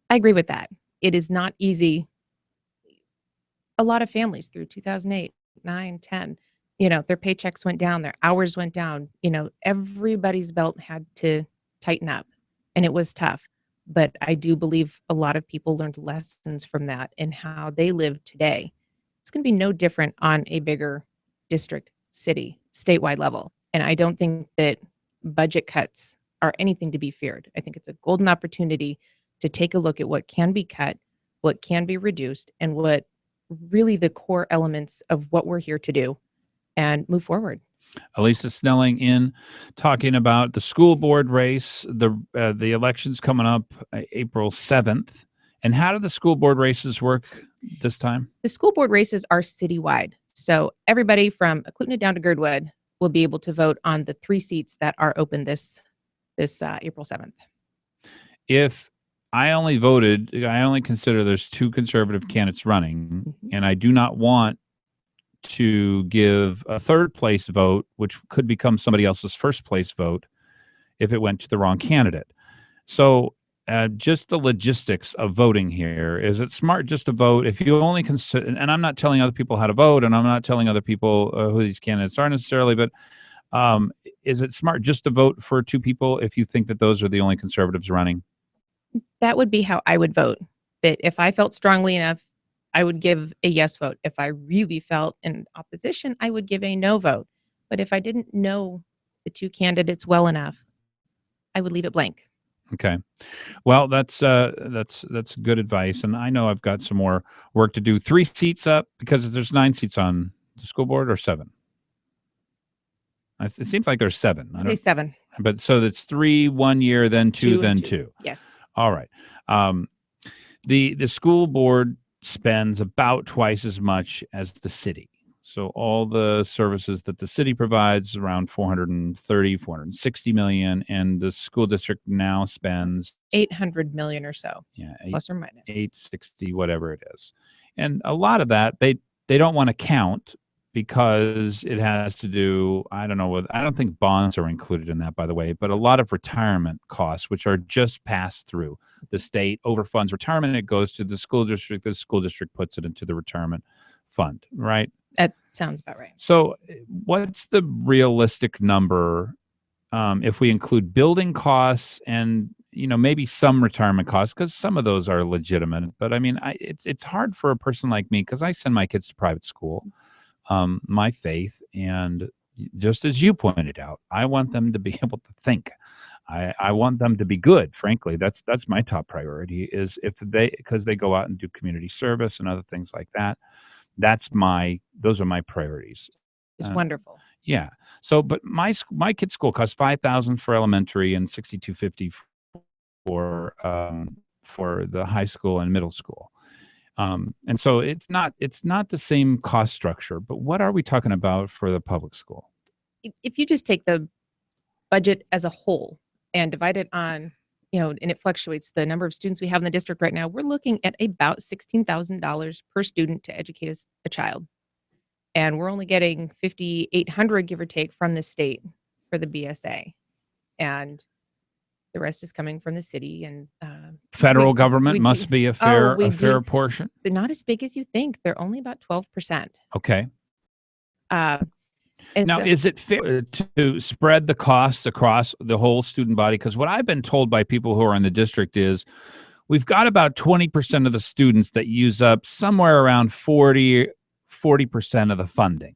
I agree with that. It is not easy. A lot of families through 2008, 9, 10, their paychecks went down, their hours went down, everybody's belt had to tighten up, and it was tough. But I do believe a lot of people learned lessons from that and how they live today. It's going to be no different on a bigger district, city, statewide level. And I don't think that budget cuts are anything to be feared. I think it's a golden opportunity to take a look at what can be cut, what can be reduced, and what really the core elements of what we're here to do, and move forward. Elisa Snelling in talking about the school board race, the elections coming up April 7th. And how do the school board races work this time? The school board races are citywide. So everybody from Eklutna down to Girdwood will be able to vote on the 3 seats that are open this April 7th. If I only consider there's 2 conservative candidates running, and I do not want to give a third place vote, which could become somebody else's first place vote if it went to the wrong candidate. So just the logistics of voting here, is it smart just to vote if you only consider, and I'm not telling other people how to vote, and I'm not telling other people who these candidates are necessarily, but Is it smart just to vote for two people if you think that those are the only conservatives running? That would be how I would vote. That if I felt strongly enough, I would give a yes vote. If I really felt in opposition, I would give a no vote. But if I didn't know the two candidates well enough, I would leave it blank. Okay. Well, that's good advice. And I know I've got some more work to do. 3 seats up because there's 9 seats on the school board, or 7? It seems like there's 7. I'd say 7. But so that's 3 1 year, then 2, then 2. Yes. All right. The school board spends about twice as much as the city. So all the services that the city provides, around 460 million, and the school district now spends 800 million or so. Yeah, plus or minus 860, whatever it is. And a lot of that they don't want to count because it has to do, I don't think bonds are included in that, by the way, but a lot of retirement costs, which are just passed through. The state overfunds retirement, it goes to the school district puts it into the retirement fund, right? That sounds about right. So what's the realistic number if we include building costs and maybe some retirement costs, because some of those are legitimate. But I mean, it's hard for a person like me because I send my kids to private school, my faith, and just as you pointed out, I want them to be able to think. I want them to be good. Frankly, that's my top priority. Is because they go out and do community service and other things like that. Those are my priorities. It's wonderful. Yeah. So, but my kid's school costs $5,000 for elementary and $6,250 for the high school and middle school. And so it's not the same cost structure. But what are we talking about for the public school? If you just take the budget as a whole and divide it on, and it fluctuates the number of students we have in the district right now, we're looking at about $16,000 per student to educate a child. And we're only getting $5,800, give or take, from the state for the BSA. And the rest is coming from the city and federal government must be a fair portion. They're not as big as you think. They're only about 12%. Okay. Now, is it fair to spread the costs across the whole student body? Because what I've been told by people who are in the district is we've got about 20% of the students that use up somewhere around 40% of the funding.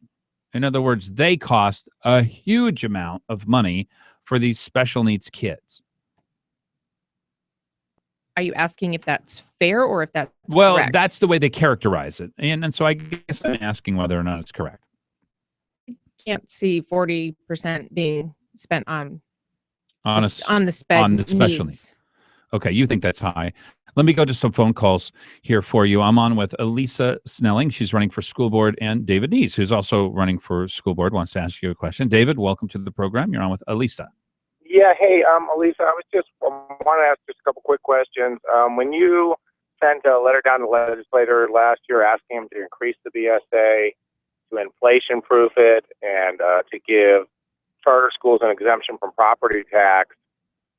In other words, they cost a huge amount of money for these special needs kids. Are you asking if that's fair or if that's correct? That's the way they characterize it. And so I guess I'm asking whether or not it's correct. Can't see 40% being spent on the special needs. Okay, you think that's high. Let me go to some phone calls here for you. I'm on with Elisa Snelling. She's running for school board, and David Nees, who's also running for school board, wants to ask you a question. David, welcome to the program. You're on with Elisa. Yeah, hey, Elisa, I want to ask just a couple quick questions. When you sent a letter down to the legislator last year asking him to increase the BSA, to inflation-proof it, and to give charter schools an exemption from property tax,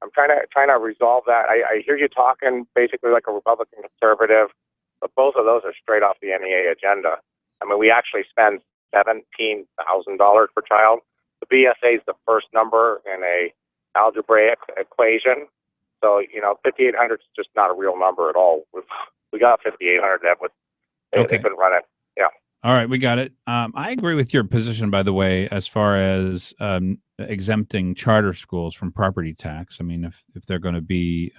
I'm trying to resolve that. I hear you talking basically like a Republican conservative, but both of those are straight off the NEA agenda. I mean, we actually spend $17,000 per child. The BSA is the first number in a algebraic equation. So, $5,800 is just not a real number at all. We got $5,800 that they couldn't run it. Yeah. All right, we got it. I agree with your position, by the way, as far as exempting charter schools from property tax. I mean, if they're going to be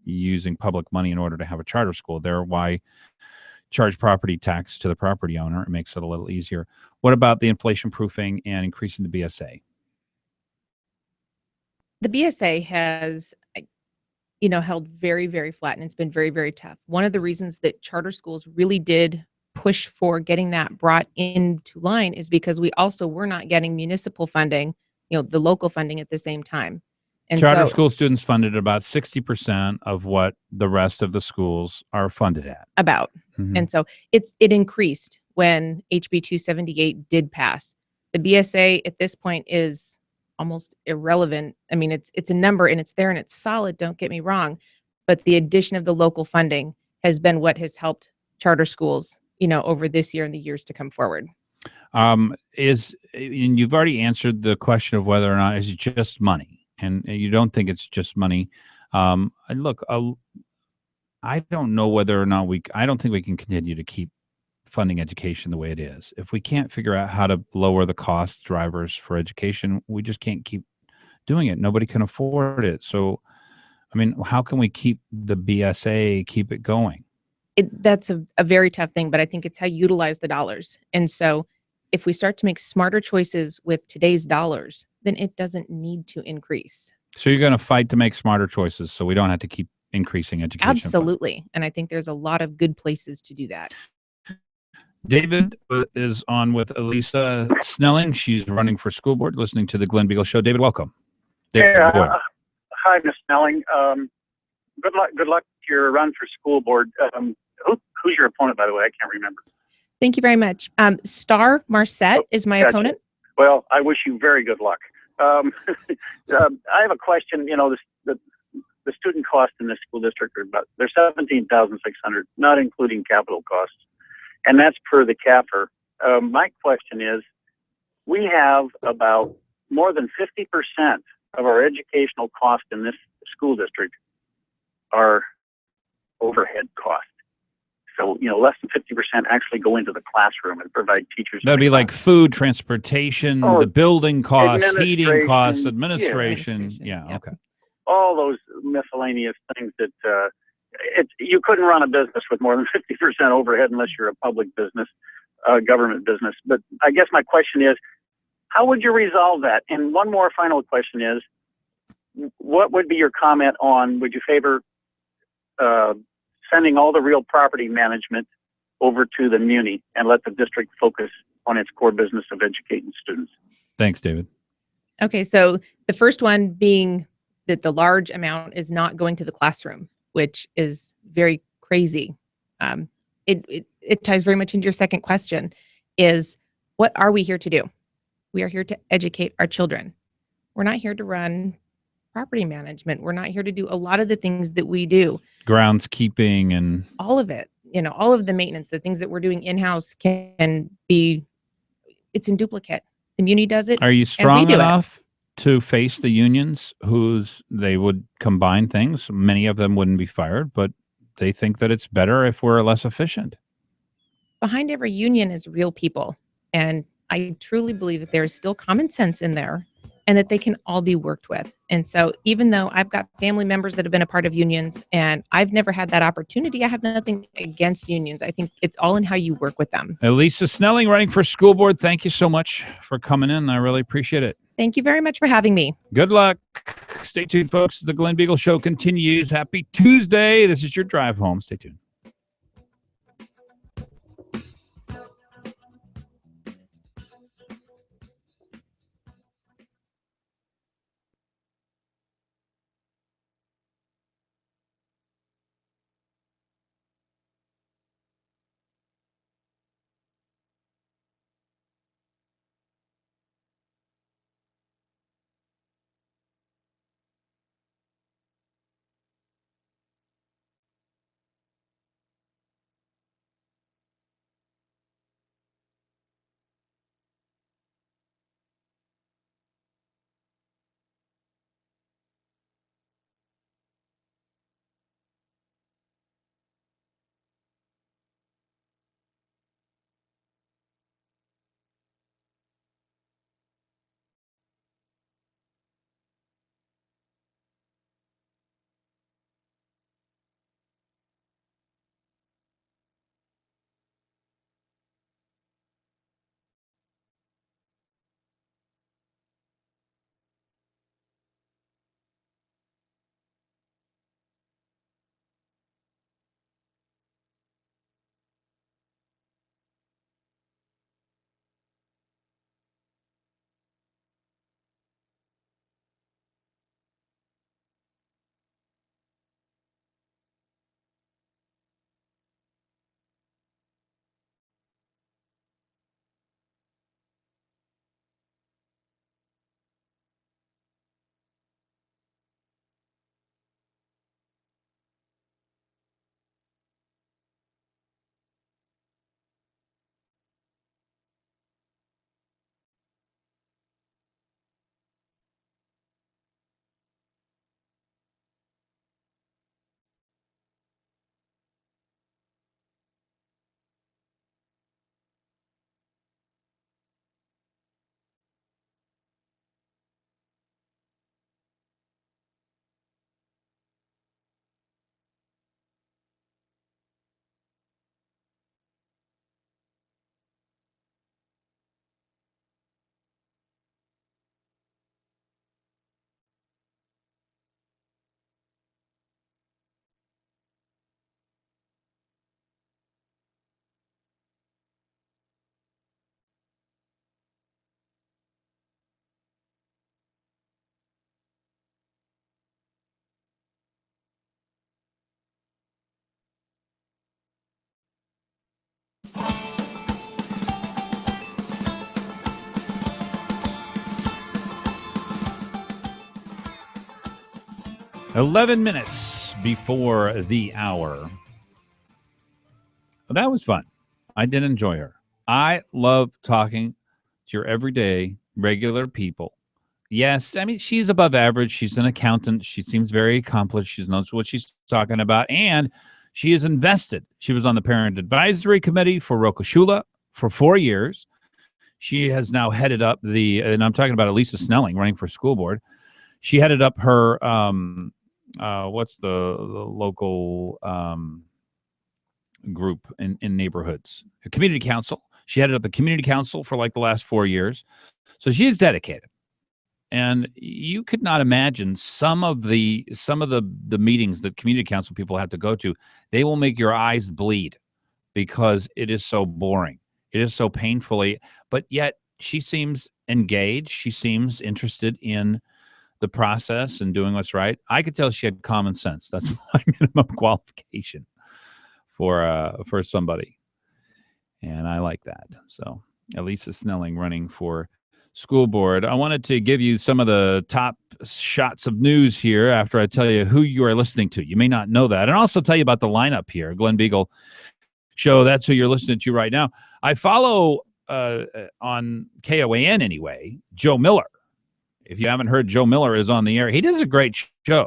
using public money in order to have a charter school there, why charge property tax to the property owner? It makes it a little easier. What about the inflation proofing and increasing the BSA? The BSA has, held very, very flat, and it's been very, very tough. One of the reasons that charter schools really did push for getting that brought into line is because we also were not getting municipal funding, the local funding at the same time. And charter school students funded about 60% of what the rest of the schools are funded at. About. Mm-hmm. And so it increased when HB 278 did pass. The BSA at this point is almost irrelevant. I mean, it's a number and it's there and it's solid, don't get me wrong, but the addition of the local funding has been what has helped charter schools, over this year and the years to come forward. And you've already answered the question of whether or not it's just money, and you don't think it's just money. And look, I don't know whether or not I don't think we can continue to keep funding education the way it is. If we can't figure out how to lower the cost drivers for education, we just can't keep doing it. Nobody can afford it. So, I mean, how can we keep the BSA, keep it going? That's a very tough thing, but I think it's how you utilize the dollars. And so if we start to make smarter choices with today's dollars, then it doesn't need to increase. So you're going to fight to make smarter choices so we don't have to keep increasing education. Absolutely. And I think there's a lot of good places to do that. David is on with Elisa Snelling. She's running for school board, listening to the Glen Biegel Show. David, welcome. David, hi, Ms. Snelling. Good luck. Good luck to your run for school board. Who's your opponent, by the way? I can't remember. Thank you very much. Star Marcette is my opponent. Well, I wish you very good luck. I have a question. You know, the student costs in this school district they're $17,600, not including capital costs, and that's per the CAFR. My question is, we have about more than 50% of our educational costs in this school district are overhead costs. So, you know, less than 50% actually go into the classroom and provide teachers. That'd be like food, transportation, the building costs, heating costs, administration. Yeah, Yep. okay. All those miscellaneous things that you couldn't run a business with more than 50% overhead unless you're a public business, government business. But I guess my question is, how would you resolve that? And one more final question is, what would be your comment on, would you favor sending all the real property management over to the muni and let the district focus on its core business of educating students? Thanks, David. Okay, so the first one being that the large amount is not going to the classroom, which is very crazy. It ties very much into your second question, is what are we here to do? We are here to educate our children. We're not here to run property management. We're not here to do a lot of the things that we do. Groundskeeping and all of it, you know, all of the maintenance, the things that we're doing in-house can be, it's in duplicate. The muni does it. Are you strong enough to face the unions they would combine things? Many of them wouldn't be fired, but they think that it's better if we're less efficient. Behind every union is real people. And I truly believe that there is still common sense in there and that they can all be worked with. And so even though I've got family members that have been a part of unions and I've never had that opportunity, I have nothing against unions. I think it's all in how you work with them. Elisa Snelling, running for school board. Thank you so much for coming in. I really appreciate it. Thank you very much for having me. Good luck. Stay tuned, folks. The Glen Biegel Show continues. Happy Tuesday. This is your drive home. Stay tuned. 11 minutes before the hour. Well, that was fun. I did enjoy her. I love talking to your everyday, regular people. Yes, I mean, she's above average. She's an accountant. She seems very accomplished. She knows what she's talking about. And she is invested. She was on the parent advisory committee for Rokoshula for 4 years. She has now headed up and I'm talking about Elisa Snelling running for school board. She headed up her, what's the local group in neighborhoods? A community council. She headed up the community council for like the last 4 years. So she is dedicated. And you could not imagine some of the meetings that community council people have to go to. They will make your eyes bleed because it is so boring. It is so painfully, but yet she seems engaged. She seems interested in the process and doing what's right. I could tell she had common sense. That's my minimum qualification for somebody. And I like that. So Elisa Snelling running for school board. I wanted to give you some of the top shots of news here after I tell you who you are listening to. You may not know that. And also tell you about the lineup here. Glen Biegel show. That's who you're listening to right now. I follow on KOAN anyway, Joe Miller. If you haven't heard, Joe Miller is on the air. He does a great show.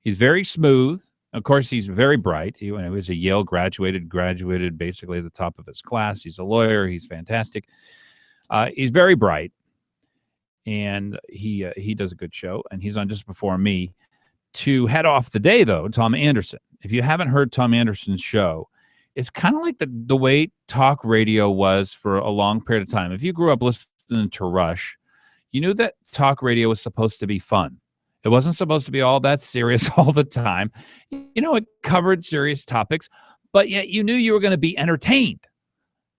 He's very smooth. Of course, he's very bright. He was a Yale graduated basically at the top of his class. He's a lawyer. He's fantastic. He's very bright, and he does a good show, and he's on just before me. To head off the day, though, Tom Anderson. If you haven't heard Tom Anderson's show, it's kind of like the way talk radio was for a long period of time. If you grew up listening to Rush, you knew that talk radio was supposed to be fun. It wasn't supposed to be all that serious all the time. You know, it covered serious topics, but yet you knew you were going to be entertained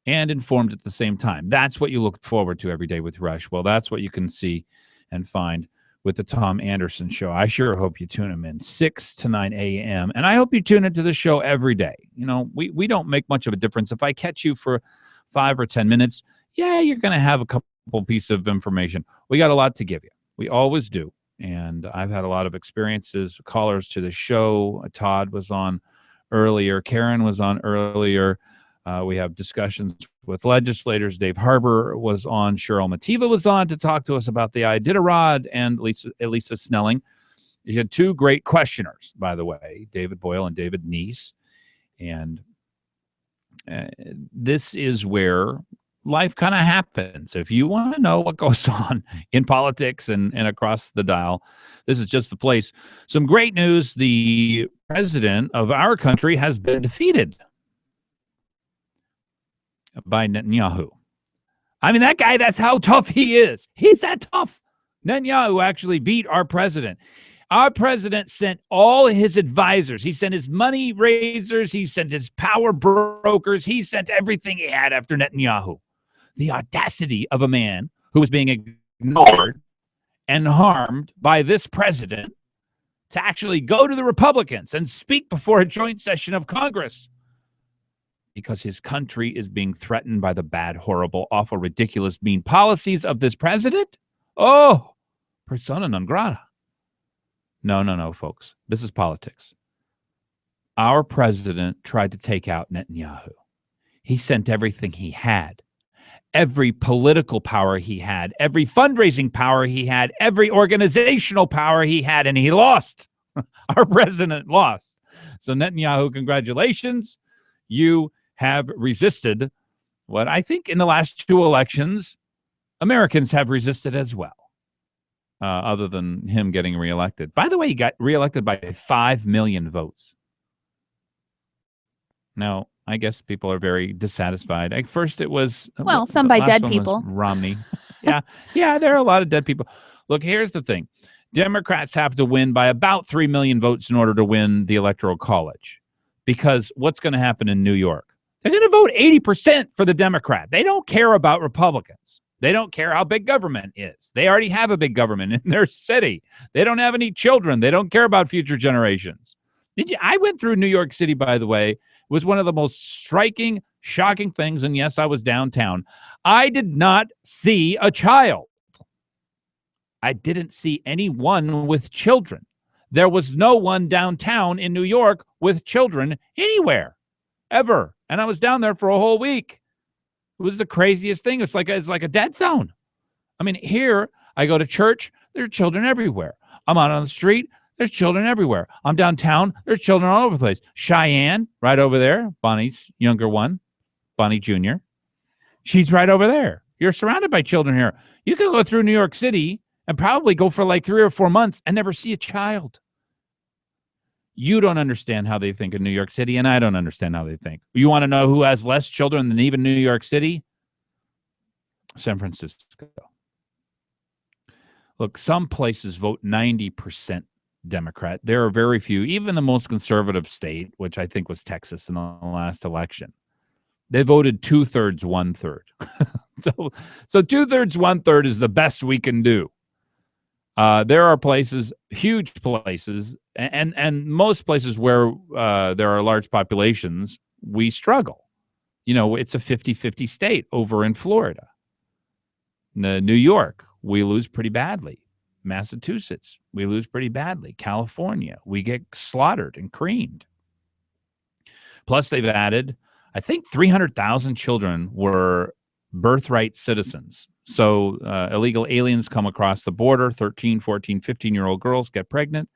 and informed at the same time. That's what you look forward to every day with Rush. Well, that's what you can see and find with the Tom Anderson Show. I sure hope you tune him in 6 to 9 a.m. And I hope you tune into the show every day. You know, we don't make much of a difference. If I catch you for 5 or 10 minutes, yeah, you're going to have a couple pieces of information. We got a lot to give you. We always do. And I've had a lot of experiences, callers to the show. Todd was on earlier. Karen was on earlier. We have discussions with legislators. Dave Harbour was on. Cheryl Mativa was on to talk to us about the Iditarod, and Elisa Snelling. You had two great questioners, by the way, David Boyle and David Neese. And this is where life kind of happens. If you want to know what goes on in politics and across the dial, this is just the place. Some great news. The president of our country has been defeated by Netanyahu. I mean, that guy, that's how tough he is. He's that tough. Netanyahu actually beat our president. Our president sent all his advisors. He sent his money raisers. He sent his power brokers. He sent everything he had after Netanyahu. The audacity of a man who was being ignored and harmed by this president to actually go to the Republicans and speak before a joint session of Congress because his country is being threatened by the bad, horrible, awful, ridiculous, mean policies of this president. Oh, persona non grata. No, folks. This is politics. Our president tried to take out Netanyahu. He sent everything he had. Every political power he had, every fundraising power he had, every organizational power he had, and he lost. Our president lost. So Netanyahu, congratulations. You have resisted what I think in the last two elections, Americans have resisted as well, other than him getting reelected. By the way, he got reelected by 5 million votes. Now, I guess people are very dissatisfied. At first, it was some by dead people. Romney. Yeah, there are a lot of dead people. Look, here's the thing: Democrats have to win by about 3 million votes in order to win the Electoral College. Because what's going to happen in New York? They're going to vote 80% for the Democrat. They don't care about Republicans. They don't care how big government is. They already have a big government in their city. They don't have any children. They don't care about future generations. I went through New York City, by the way. It was one of the most striking, shocking things. And yes, I was downtown. I did not see a child. I didn't see anyone with children. There was no one downtown in New York with children anywhere, ever. And I was down there for a whole week. It was the craziest thing. It's like a dead zone. I mean, here I go to church. There are children everywhere. I'm out on the street. There's children everywhere. I'm downtown. There's children all over the place. Cheyenne, right over there. Bonnie's younger one, Bonnie Jr. She's right over there. You're surrounded by children here. You could go through New York City and probably go for like 3 or 4 months and never see a child. You don't understand how they think in New York City, and I don't understand how they think. You want to know who has less children than even New York City? San Francisco. Look, some places vote 90% Democrat. There are very few, even the most conservative state, which I think was Texas in the last election. They voted 2/3, 1/3. So 2/3, 1/3 is the best we can do. There are places, huge places, and most places where there are large populations, we struggle. You know, it's a 50-50 state over in Florida. New York, we lose pretty badly. Massachusetts, we lose pretty badly. California, we get slaughtered and creamed. Plus, they've added, I think 300,000 children were birthright citizens. So illegal aliens come across the border, 13, 14, 15-year-old girls get pregnant.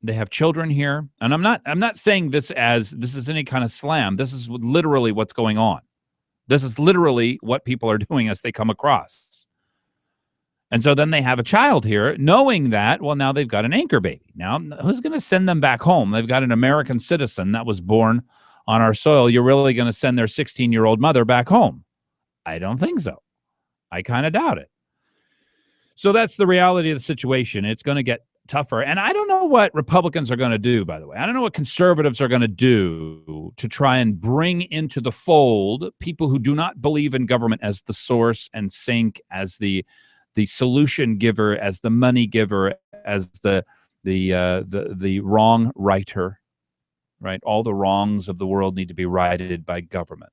They have children here. And I'm not saying this is any kind of slam. This is literally what's going on. This is literally what people are doing as they come across. And so then they have a child here, knowing that, well, now they've got an anchor baby. Now, who's going to send them back home? They've got an American citizen that was born on our soil. You're really going to send their 16-year-old mother back home? I don't think so. I kind of doubt it. So that's the reality of the situation. It's going to get tougher. And I don't know what Republicans are going to do, by the way. I don't know what conservatives are going to do to try and bring into the fold people who do not believe in government as the source and sink, as the solution giver, as the money giver, as the wrong righter, right? All the wrongs of the world need to be righted by government.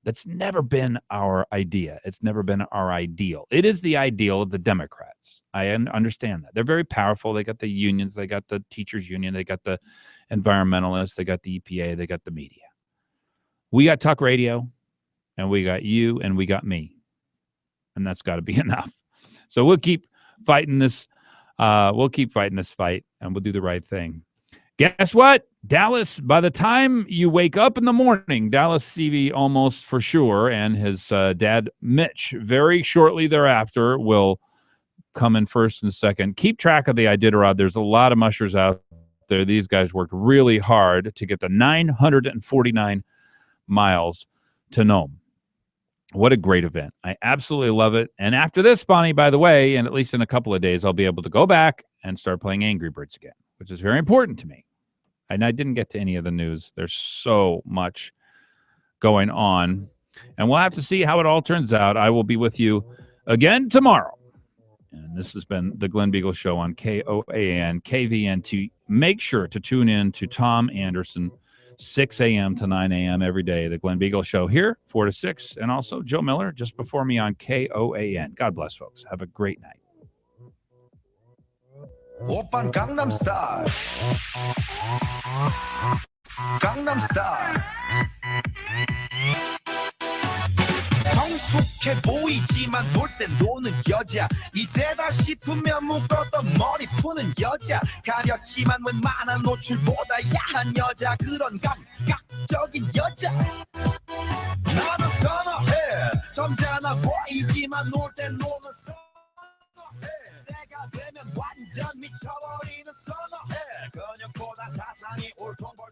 That's never been our idea. It's never been our ideal. It is the ideal of the Democrats. I understand that. They're very powerful. They got the unions. They got the teachers union. They got the environmentalists. They got the EPA. They got the media. We got talk radio, and we got you, and we got me. And that's got to be enough. So we'll keep fighting this. We'll keep fighting this fight, and we'll do the right thing. Guess what? Dallas, by the time you wake up in the morning, Dallas CV almost for sure, and his dad, Mitch, very shortly thereafter will come in first and second. Keep track of the Iditarod. There's a lot of mushers out there. These guys worked really hard to get the 949 miles to Nome. What a great event. I absolutely love it. And after this, Bonnie, by the way, and at least in a couple of days, I'll be able to go back and start playing Angry Birds again, which is very important to me. And I didn't get to any of the news. There's so much going on. And we'll have to see how it all turns out. I will be with you again tomorrow. And this has been the Glen Biegel Show on KOAN, KVNT. Make sure to tune in to Tom Anderson, 6 a.m. to 9 a.m. every day. The Glen Biegel Show here, 4 to 6. And also Joe Miller just before me on KOAN. God bless, folks. Have a great night. 오빤 강남스타일 강남스타일 성숙해 보이지만 놀 땐 노는 여자 이때다 싶으면 묶었던 머리 푸는 여자 가렸지만 웬만한 노출보다 야한 여자 그런 감각적인 여자 나는 선어해 점잖아 보이지만 놀 땐 노는 선어해 내가 되면 완전 미쳐버리는 선어해 그녀보다 사상이 올통벌